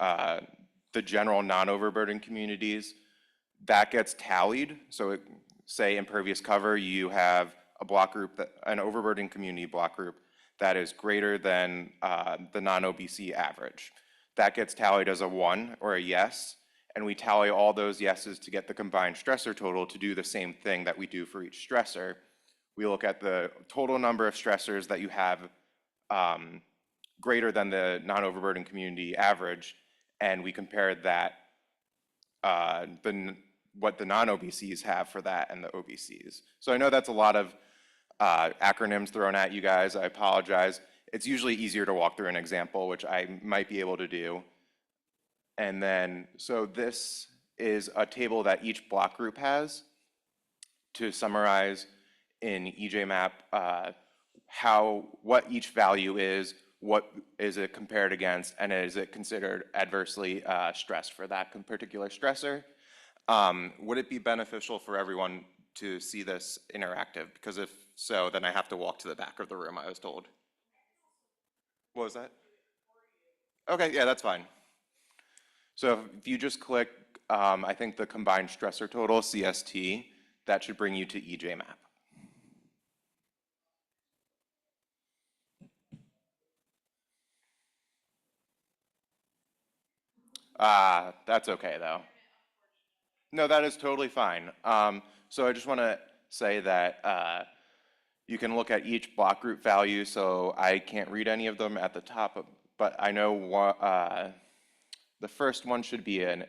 the general non-overburdened communities. That gets tallied. So say impervious cover, you have a block group, an overburdened community block group that is greater than the non-OBC average. That gets tallied as a 1 or a yes, and we tally all those yeses to get the combined stressor total to do the same thing that we do for each stressor. We look at the total number of stressors that you have greater than the non-overburden community average, and we compare that, what the non-OBCs have for that and the OBCs. So I know that's a lot of acronyms thrown at you guys. I apologize. It's usually easier to walk through an example, which I might be able to do. And then, so this is a table that each block group has to summarize in EJMAP what each value is, what is it compared against, and is it considered adversely stressed for that particular stressor. Would it be beneficial for everyone to see this interactive? Because if so, then I have to walk to the back of the room, I was told. What was that? Okay, yeah, that's fine. So if you just click, I think the combined stressor total, CST, that should bring you to EJMAP. That's okay though. No, that is totally fine. So I just want to say that you can look at each block group value, so I can't read any of them at the top, but I know what, the first one should be an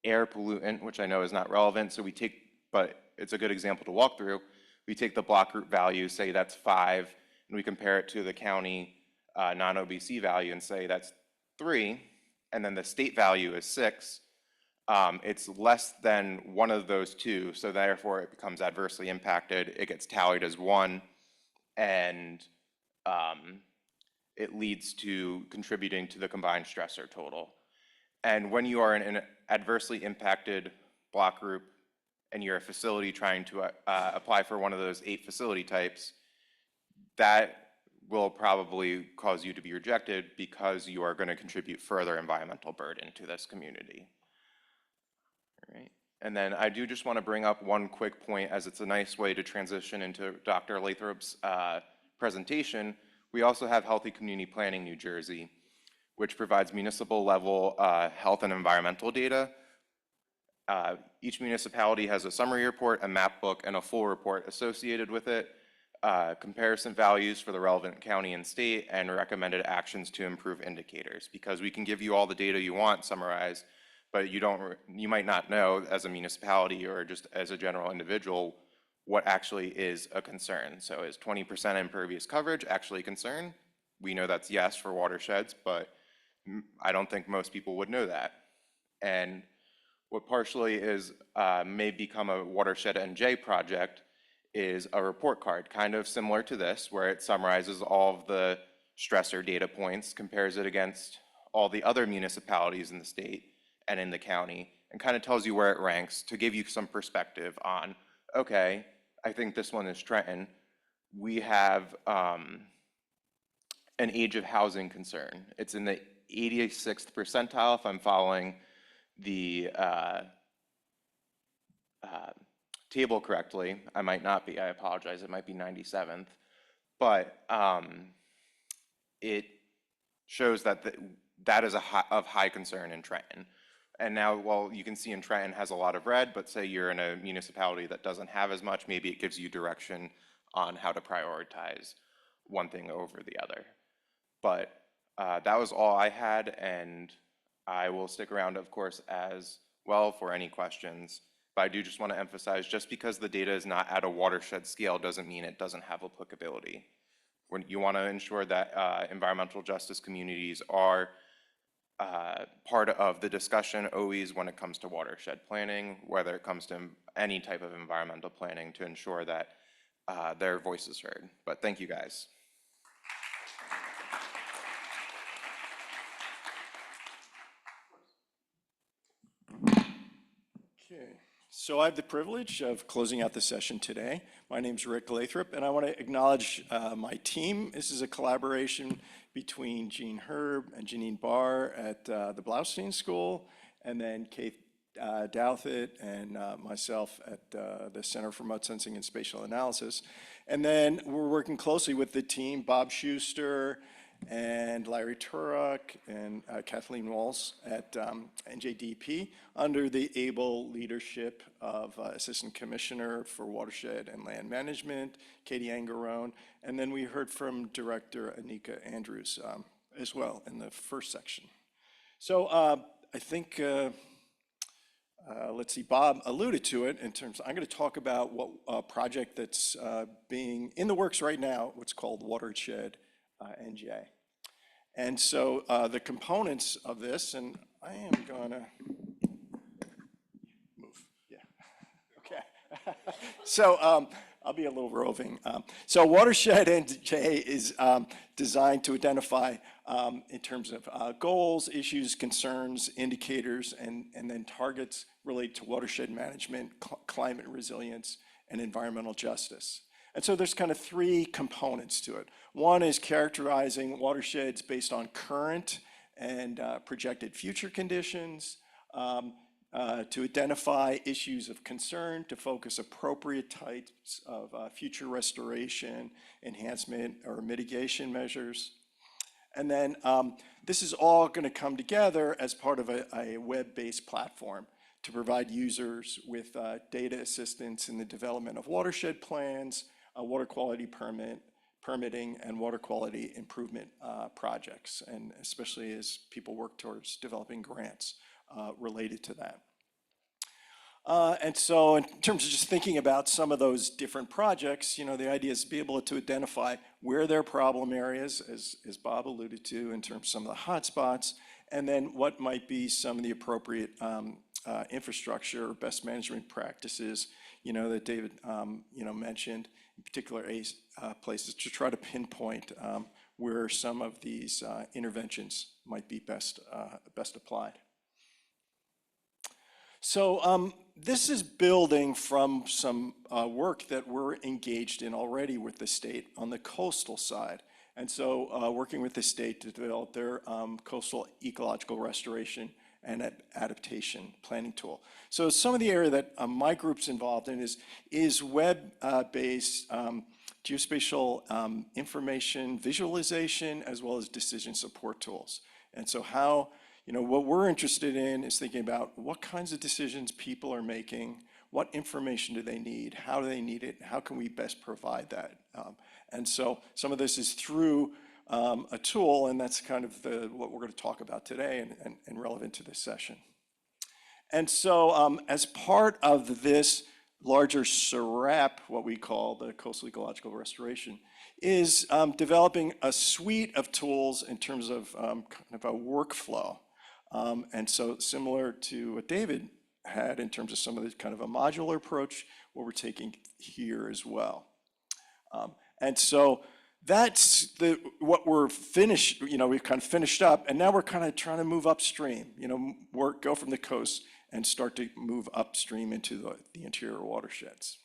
air pollutant, which I know is not relevant, so we take, but it's a good example to walk through. We take the block group value, say that's 5, and we compare it to the county non-OBC value and say that's 3, and then the state value is 6. It's less than one of those two, so therefore it becomes adversely impacted. It gets tallied as 1, and it leads to contributing to the combined stressor total. And when you are in an adversely impacted block group and you're a facility trying to apply for one of those 8 facility types, that will probably cause you to be rejected because you are going to contribute further environmental burden to this community. All right. And then I do just want to bring up one quick point, as it's a nice way to transition into Dr. Lathrop's presentation. We also have Healthy Community Planning New Jersey, which provides municipal level health and environmental data. Each municipality has a summary report, a map book, and a full report associated with it, comparison values for the relevant county and state, and recommended actions to improve indicators. Because we can give you all the data you want summarized, but you might not know as a municipality or just as a general individual what actually is a concern. So is 20% impervious coverage actually a concern? We know that's yes for watersheds, but I don't think most people would know that. And what partially is may become a watershed NJ project is a report card, kind of similar to this, where it summarizes all of the stressor data points, compares it against all the other municipalities in the state and in the county, and kind of tells you where it ranks to give you some perspective on, okay, I think this one is Trenton. We have an age of housing concern. It's in the 86th percentile if I'm following the table correctly. I might not be, I apologize, it might be 97th. But it shows that that is of high concern in Trenton. And now, while you can see in Trenton has a lot of red, but say you're in a municipality that doesn't have as much, maybe it gives you direction on how to prioritize one thing over the other. But that was all I had, and I will stick around, of course, as well for any questions. But I do just want to emphasize, just because the data is not at a watershed scale doesn't mean it doesn't have applicability. When you want to ensure that environmental justice communities are part of the discussion always when it comes to watershed planning, whether it comes to any type of environmental planning, to ensure that their voice is heard. But thank you guys. Okay, so I have the privilege of closing out the session today. My name's Rick Lathrop, and I want to acknowledge my team. This is a collaboration between Jean Herb and Janine Barr at the Blaustein School, and then Douthit and myself at the Center for Remote Sensing and Spatial Analysis. And then we're working closely with the team, Bob Schuster and Larry Turok and Kathleen Walls at NJADAPT under the able leadership of Assistant Commissioner for Watershed and Land Management, Katie Angarone. And then we heard from Director Anika Andrews as well in the first section. So I think, let's see, Bob alluded to it in terms, I'm going to talk about what a project that's being in the works right now, what's called Watershed NJ. And so the components of this, and I am gonna move, yeah, okay. So I'll be a little roving. So Watershed NJ is designed to identify in terms of goals, issues, concerns, indicators, and then targets related to watershed management, climate resilience, and environmental justice. And so there's kind of three components to it. One is characterizing watersheds based on current and projected future conditions, to identify issues of concern, to focus appropriate types of future restoration, enhancement, or mitigation measures. And then this is all going to come together as part of a web-based platform to provide users with data assistance in the development of watershed plans, water quality permitting, and water quality improvement projects, and especially as people work towards developing grants related to that. And so in terms of just thinking about some of those different projects, you know, the idea is to be able to identify where there are problem areas, as Bob alluded to, in terms of some of the hotspots, and then what might be some of the appropriate infrastructure or best management practices, you know, that David, you know, mentioned, in particular places to try to pinpoint where some of these interventions might be best applied. So this is building from some work that we're engaged in already with the state on the coastal side. And so working with the state to develop their coastal ecological restoration and adaptation planning tool. So some of the area that my group's involved in is web-based geospatial information visualization as well as decision support tools. And so how, you know, what we're interested in is thinking about what kinds of decisions people are making, what information do they need, how do they need it, how can we best provide that? And so some of this is through a tool, and that's kind of what we're going to talk about today and relevant to this session. And so as part of this larger SRAP, what we call the Coastal Ecological Restoration, is developing a suite of tools in terms of kind of a workflow. And so similar to what David had in terms of some of the kind of a modular approach, what we're taking here as well. And so that's what we're finished, you know, we've kind of finished up, and now we're kind of trying to move upstream, you know, go from the coast and start to move upstream into the interior watersheds.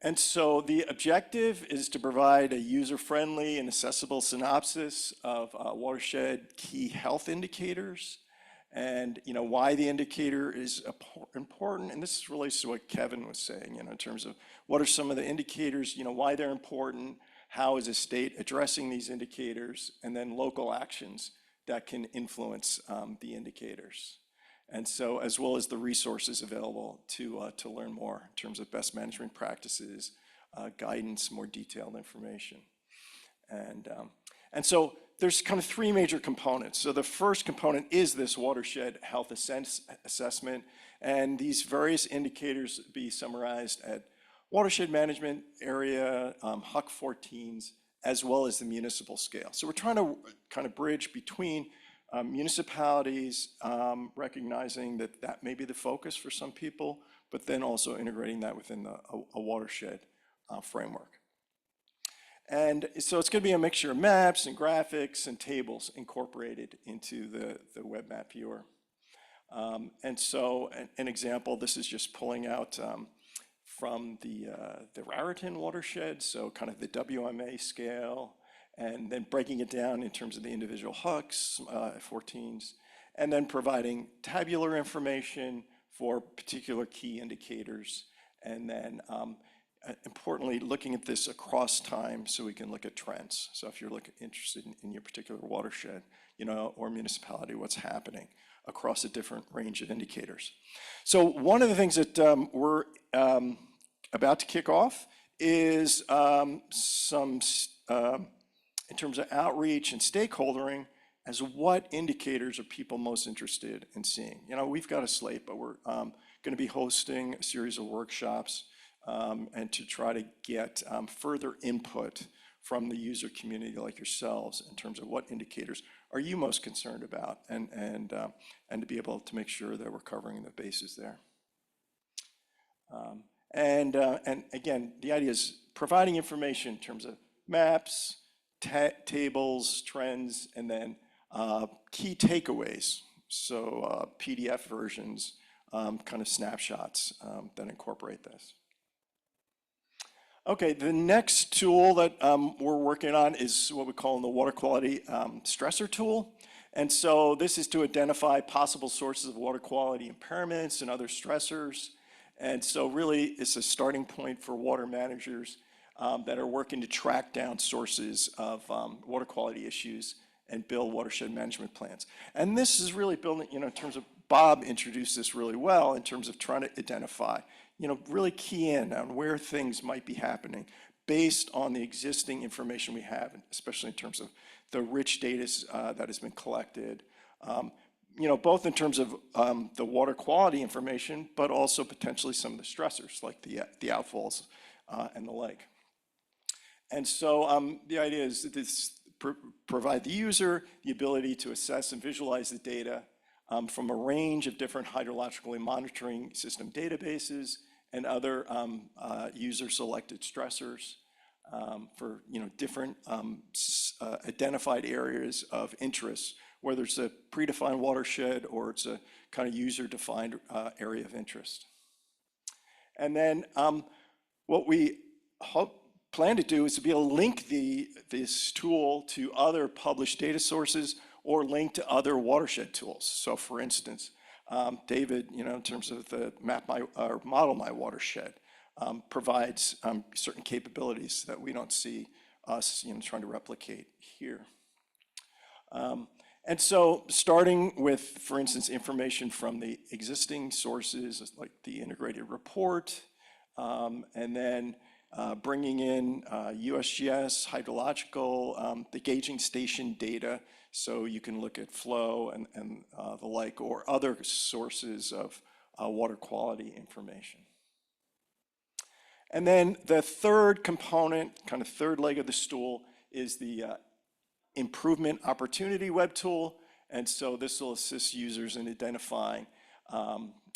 And so the objective is to provide a user-friendly and accessible synopsis of watershed key health indicators, and you know why the indicator is important. And this relates to what Kevin was saying, you know, in terms of what are some of the indicators, you know, why they're important, how is the state addressing these indicators, and then local actions that can influence the indicators. And so, as well as the resources available to learn more in terms of best management practices, guidance, more detailed information. And so there's kind of three major components. So the first component is this watershed health assessment, and these various indicators be summarized at watershed management area, HUC 14s, as well as the municipal scale. So we're trying to kind of bridge between municipalities, recognizing that that may be the focus for some people, but then also integrating that within a watershed framework. And so it's going to be a mixture of maps and graphics and tables incorporated into the web map viewer. And so an example, this is just pulling out from the Raritan watershed, so kind of the WMA scale, and then breaking it down in terms of the individual HUCs, 14s, and then providing tabular information for particular key indicators, and then importantly, looking at this across time so we can look at trends. So if you're interested in your particular watershed, or municipality, what's happening across a different range of indicators. So one of the things that we're about to kick off is in terms of outreach and stakeholdering, as what indicators are people most interested in seeing. We've got a slate, but we're going to be hosting a series of workshops and to try to get further input from the user community like yourselves in terms of what indicators are you most concerned about, and to be able to make sure that we're covering the bases there. And again, the idea is providing information in terms of maps, tables, trends, and then key takeaways. So PDF versions, kind of snapshots that incorporate this. Okay, the next tool that we're working on is what we call the water quality stressor tool. And so this is to identify possible sources of water quality impairments and other stressors. And so really it's a starting point for water managers that are working to track down sources of water quality issues and build watershed management plans. And this is really building, in terms of, Bob introduced this really well in terms of trying to identify, really key in on where things might be happening based on the existing information we have, especially in terms of the rich data that has been collected, both in terms of the water quality information, but also potentially some of the stressors like the outfalls and the like. And so the idea is that this provide the user the ability to assess and visualize the data from a range of different hydrologically monitoring system databases and other user-selected stressors for different identified areas of interest, whether it's a predefined watershed or it's a kind of user-defined area of interest. And then what we plan to do is to be able to link this tool to other published data sources or link to other watershed tools. So for instance, David, in terms of the Model My Watershed, provides certain capabilities that we don't see us trying to replicate here. And so starting with, for instance, information from the existing sources like the integrated report, and then bringing in USGS, hydrological, the gauging station data, so you can look at flow and the like, or other sources of water quality information. And then the third component, kind of third leg of the stool, is the improvement opportunity web tool. And so this will assist users in identifying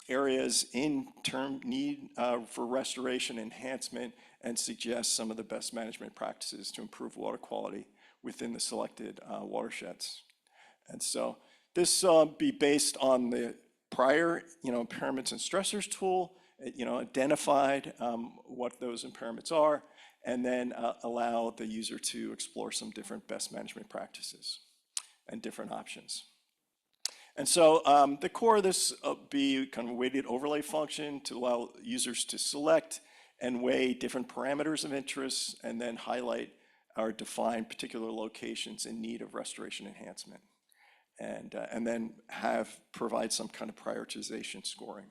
areas in need for restoration enhancement and suggest some of the best management practices to improve water quality within the selected watersheds. And so this will be based on the prior impairments and stressors tool, identified what those impairments are, and then allow the user to explore some different best management practices and different options. And so the core of this will be kind of a weighted overlay function to allow users to select and weigh different parameters of interest and then highlight or define particular locations in need of restoration enhancement. And then provide some kind of prioritization scoring.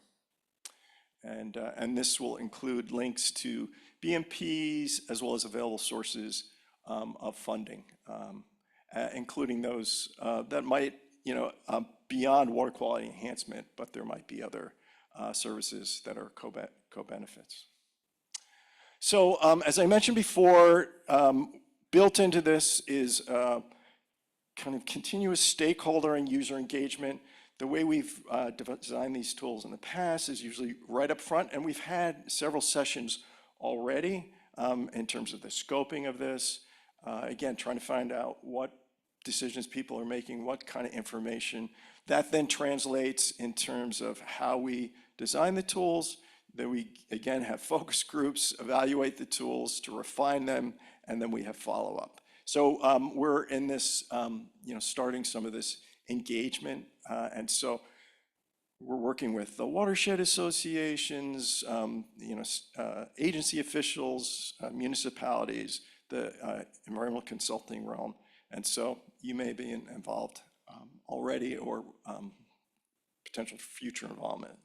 And this will include links to BMPs as well as available sources of funding, including those that might, beyond water quality enhancement, but there might be other services that are co-benefits. So as I mentioned before, built into this is kind of continuous stakeholder and user engagement. The way we've designed these tools in the past is usually right up front, and we've had several sessions already in terms of the scoping of this. Again, trying to find out what decisions people are making, what kind of information. That then translates in terms of how we design the tools, that we, again, have focus groups, evaluate the tools to refine them, and then we have follow-up. So we're in this, starting some of this engagement. And so we're working with the watershed associations, agency officials, municipalities, the environmental consulting realm. And so you may be involved already or potential future involvement.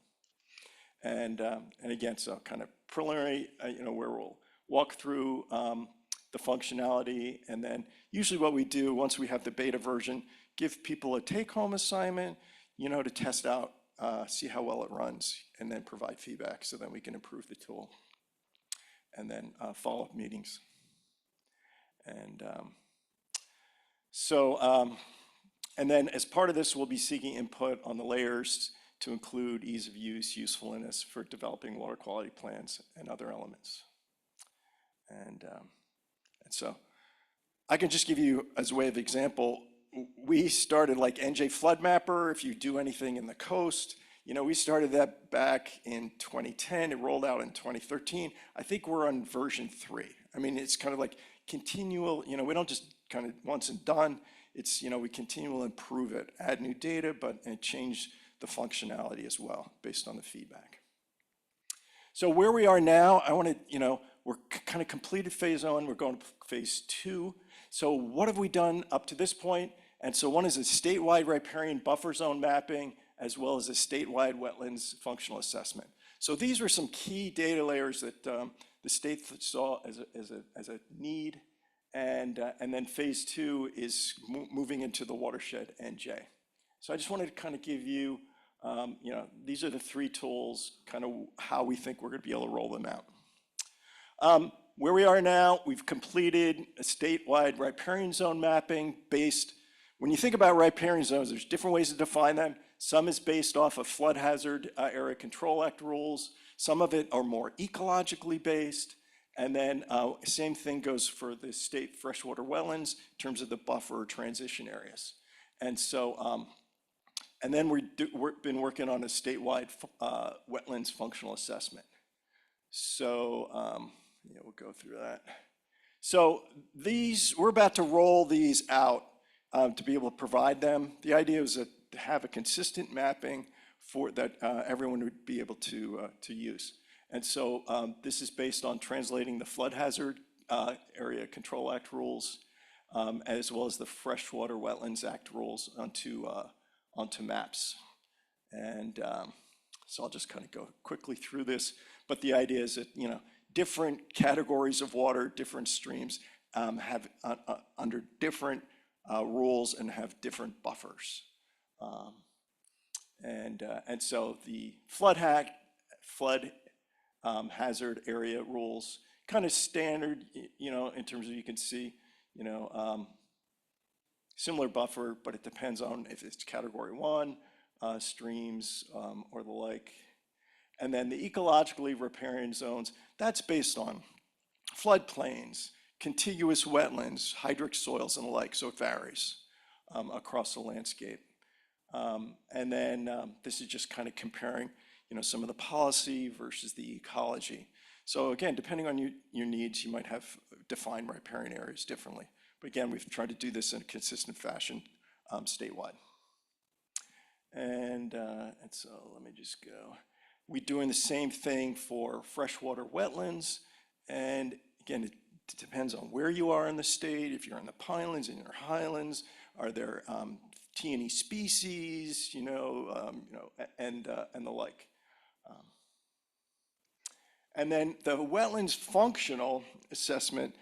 And again, so kind of preliminary, where we'll walk through the functionality, and then usually what we do once we have the beta version, give people a take-home assignment, to test out, see how well it runs, and then provide feedback so then we can improve the tool. And then follow-up meetings. And and then as part of this, we'll be seeking input on the layers to include ease of use, usefulness for developing water quality plans and other elements. And so I can just give you as a way of example, we started like NJ Flood Mapper. If you do anything in the coast, we started that back in 2010. It rolled out in 2013. I think we're on version 3. I mean, it's kind of like continual, we don't just kind of once and done. It's, we continually improve it, add new data, and change the functionality as well based on the feedback. So where we are now, I want to, we're kind of completed phase 1, we're going to phase 2. So what have we done up to this point? And so one is a statewide riparian buffer zone mapping, as well as a statewide wetlands functional assessment. So these were some key data layers that the state saw as a need. And then phase 2 is moving into the watershed NJ. So I just wanted to kind of give you, these are the 3 tools, kind of how we think we're going to be able to roll them out. Where we are now, we've completed a statewide riparian zone mapping based, when you think about riparian zones, there's different ways to define them. Some is based off of Flood Hazard Area Control Act rules. Some of it are more ecologically based. And then same thing goes for the state freshwater wetlands in terms of the buffer transition areas. And so, and then we've been working on a statewide wetlands functional assessment. So we'll go through that. So we're about to roll these out to be able to provide them. The idea is to have a consistent mapping for that everyone would be able to use. And so this is based on translating the Flood Hazard Area Control Act rules, as well as the Freshwater Wetlands Act rules onto maps. And so I'll just kind of go quickly through this. But the idea is that, different categories of water, different streams have under different rules and have different buffers. And so the flood hazard area rules, kind of standard, in terms of you can see, similar buffer, but it depends on if it's category 1, streams or the like. And then the ecologically riparian zones, that's based on floodplains, contiguous wetlands, hydric soils and the like, so it varies across the landscape. And then this is just kind of comparing, some of the policy versus the ecology. So again, depending on your needs, you might have defined riparian areas differently. But again, we've tried to do this in a consistent fashion statewide. And so let me just go. We're doing the same thing for freshwater wetlands. And again, it depends on where you are in the state. If you're in the Pinelands, in your highlands, are there T&E species, and the like. And then the wetlands functional assessment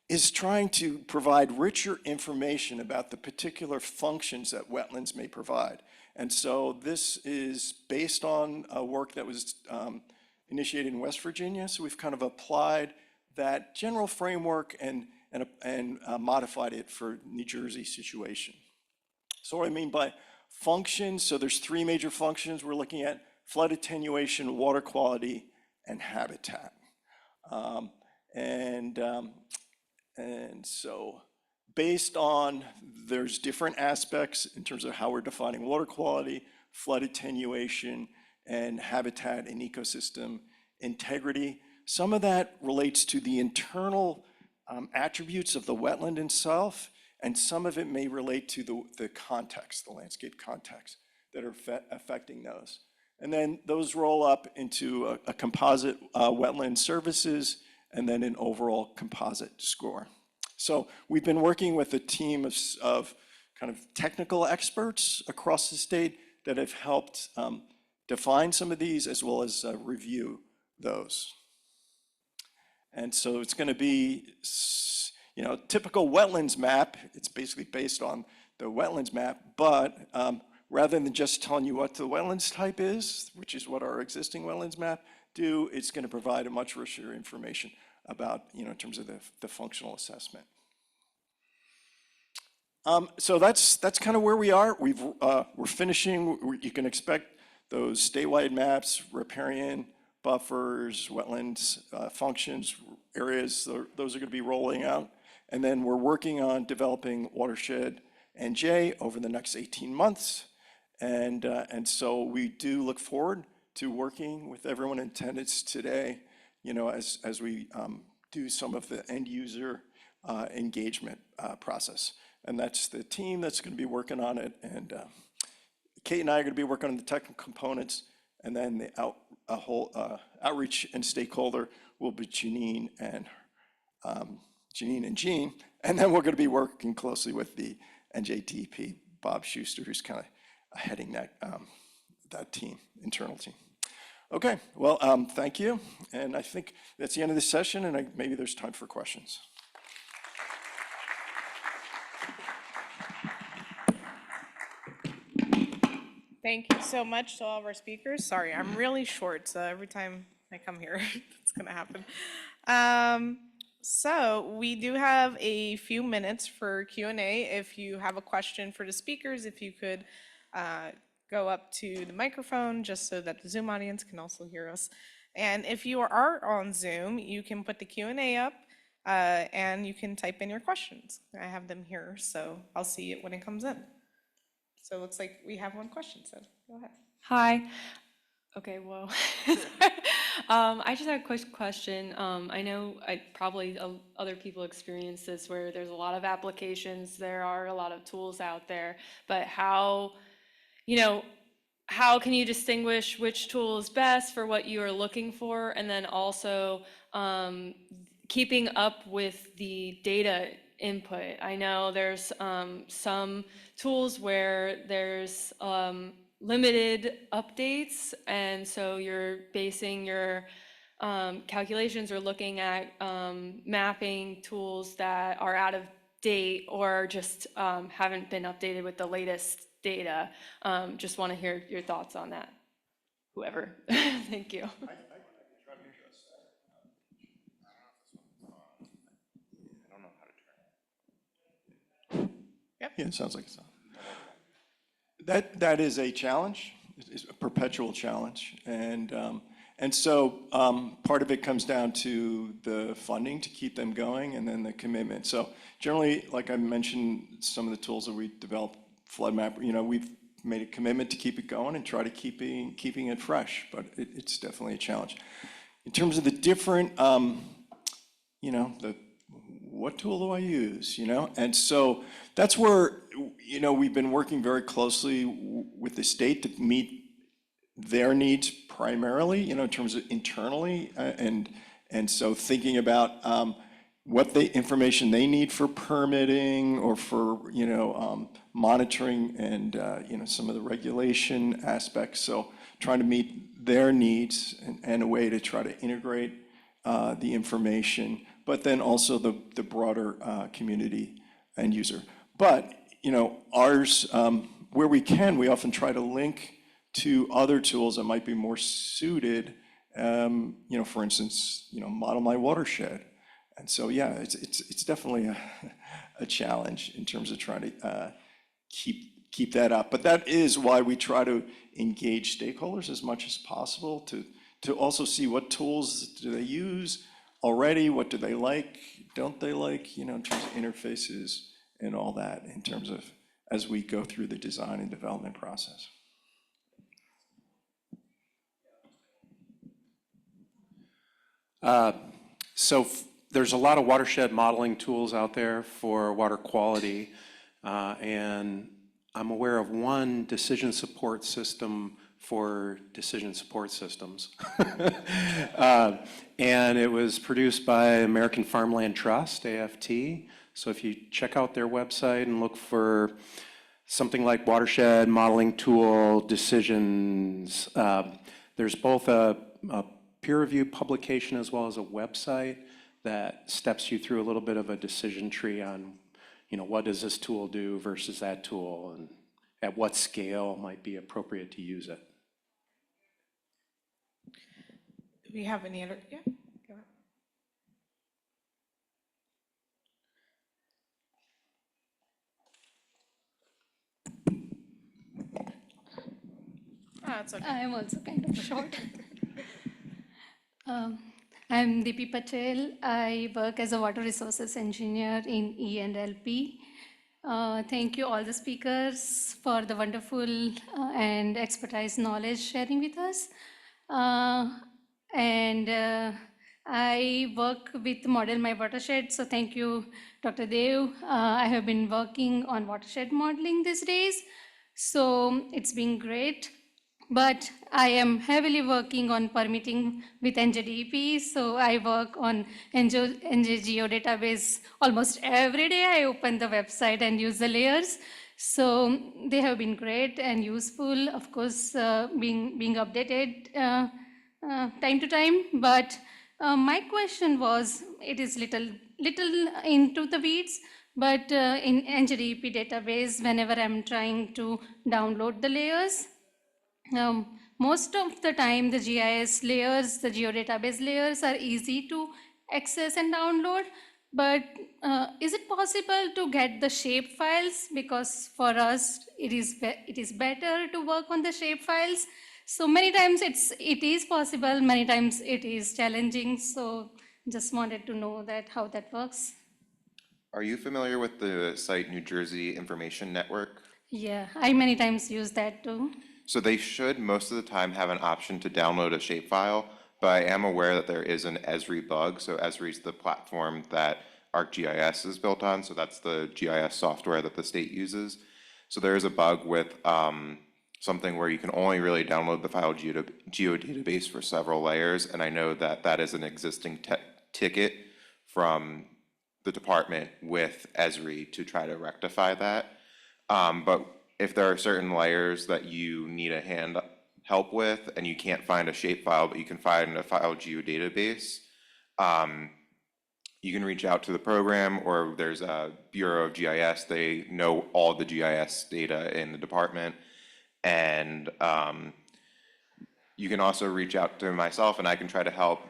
is trying to provide richer information about the particular functions that wetlands may provide. And so this is based on work that was initiated in West Virginia. So we've kind of applied that general framework and modified it for New Jersey situation. So what I mean by functions, so there's 3 major functions we're looking at: flood attenuation, water quality, and habitat. And so based on, there's different aspects in terms of how we're defining water quality, flood attenuation, and habitat and ecosystem integrity. Some of that relates to the internal attributes of the wetland itself, and some of it may relate to the context, the landscape context that are affecting those. And then those roll up into a composite wetland services and then an overall composite score. So we've been working with a team of kind of technical experts across the state that have helped define some of these as well as review those. And so it's going to be, typical wetlands map. It's basically based on the wetlands map, but rather than just telling you what the wetlands type is, which is what our existing wetlands map do, it's going to provide a much richer information about, in terms of the functional assessment. So that's kind of where we are. We're finishing. You can expect those statewide maps, riparian, buffers, wetlands, functions, areas. Those are going to be rolling out. And then we're working on developing Watershed NJ over the next 18 months. And so we do look forward to working with everyone in attendance today, as we do some of the end user engagement process. And that's the team that's going to be working on it. And Kate and I are going to be working on the technical components. And then the outreach and stakeholder will be Janine and Jean. And then we're going to be working closely with the NJADAPT, Bob Schuster, who's kind of heading that team, internal team. Okay, well, thank you. And I think that's the end of the session, and maybe there's time for questions. Thank you so much to all of our speakers. Sorry, I'm really short, so every time I come here, it's gonna happen. So we do have a few minutes for Q&A. If you have a question for the speakers, if you could go up to the microphone just so that the Zoom audience can also hear us. And if you are on Zoom, you can put the Q&A up and you can type in your questions. I have them here, so I'll see it when it comes in. So it looks like we have one question, so go ahead. Hi. Okay, well, I just had a quick question. I know probably other people experience this where there's a lot of applications, there are a lot of tools out there, but how can you distinguish which tool is best for what you are looking for? And then also keeping up with the data input. I know there's some tools where there's limited updates, and so you're basing your calculations or looking at mapping tools that are out of date or just haven't been updated with the latest data. Just want to hear your thoughts on that, whoever. Thank you. Yeah, it sounds like it's on. That is a challenge. It's a perpetual challenge. And so part of it comes down to the funding to keep them going and then the commitment. So generally, like I mentioned, some of the tools that we developed, flood map, we've made a commitment to keep it going and try to keeping it fresh, but it's definitely a challenge. In terms of the different, what tool do I use, And so that's where, we've been working very closely with the state to meet their needs primarily, in terms of internally, and so thinking about what the information they need for permitting or for, monitoring and, some of the regulation aspects. So trying to meet their needs and a way to try to integrate the information, but then also the broader community end user. But, ours, where we can, we often try to link to other tools that might be more suited, for instance, Model My Watershed. And so, yeah, it's definitely a challenge in terms of trying to keep that up. But that is why we try to engage stakeholders as much as possible to also see what tools do they use already, what do they like, don't they like, in terms of interfaces and all that, in terms of as we go through the design and development process. there's a lot of watershed modeling tools out there for water quality, and I'm aware of one decision support system for decision support systems. And it was produced by American Farmland Trust, AFT. So if you check out their website and look for something like watershed modeling tool decisions, there's both a peer-reviewed publication as well as a website that steps you through a little bit of a decision tree on, what does this tool do versus that tool, and at what scale might be appropriate to use it. Do we have any other? Yeah, go ahead. It's okay. I am also kind of short. I'm Deepi Patel. I work as a water resources engineer in E&LP. Thank you all the speakers for the wonderful and expertise knowledge sharing with us. I work with Model My Watershed, so thank you, Dr. Dev. I have been working on watershed modeling these days, so it's been great. But I am heavily working on permitting with NJADAPT, so I work on NJ database almost every day. I open the website and use the layers. So they have been great and useful, of course, being updated time to time. But my question was, it is little into the weeds, but in NJADAPT database, whenever I'm trying to download the layers, most of the time, the GIS layers, the geodatabase layers are easy to access and download, but is it possible to get the shape files? Because for us, it is better to work on the shape files. So many times it is possible, many times it is challenging. So just wanted to know that how that works. Are you familiar with the site New Jersey Information Network? Yeah, I many times use that too. So they should most of the time have an option to download a shapefile, but I am aware that there is an Esri bug. So Esri is the platform that ArcGIS is built on. So that's the GIS software that the state uses. So there is a bug with something where you can only really download the file geodatabase for several layers. And I know that that is an existing ticket from the department with Esri to try to rectify that. But if there are certain layers that you need a hand help with and you can't find a shapefile, but you can find a file geodatabase, you can reach out to the program, or there's a Bureau of GIS. They know all the GIS data in the department. And you can also reach out to myself and I can try to help.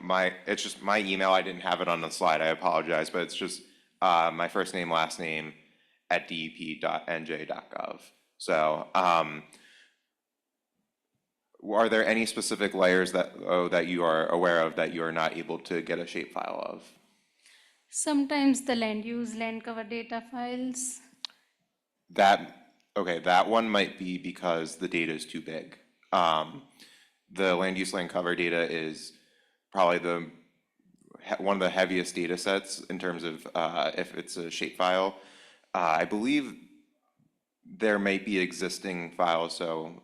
It's just my email. I didn't have it on the slide. I apologize, but it's just my first name, last name at dep.nj.gov. So are there any specific layers that you are aware of that you are not able to get a shapefile of? Sometimes the land use, land cover data files. Okay, that one might be because the data is too big. The land use, land cover data is probably one of the heaviest data sets in terms of if it's a shapefile. I believe there may be existing files, so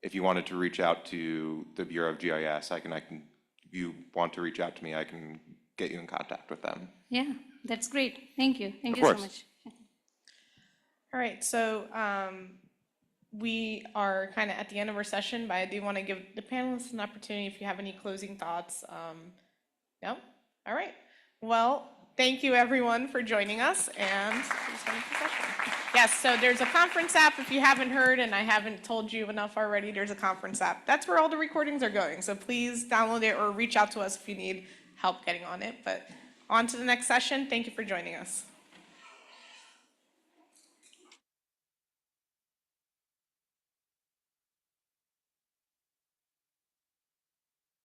if you wanted to reach out to the Bureau of GIS, if you want to reach out to me, I can get you in contact with them. Yeah, that's great. Thank you. Thank Of you so course. much. All right, so we are kind of at the end of our session, but I do want to give the panelists an opportunity if you have any closing thoughts. No? All right. Well, thank you everyone for joining us, and yes, so there's a conference app if you haven't heard, and I haven't told you enough already, there's a conference app. That's where all the recordings are going, so please download it or reach out to us if you need help getting on it. But on to the next session. Thank you for joining us.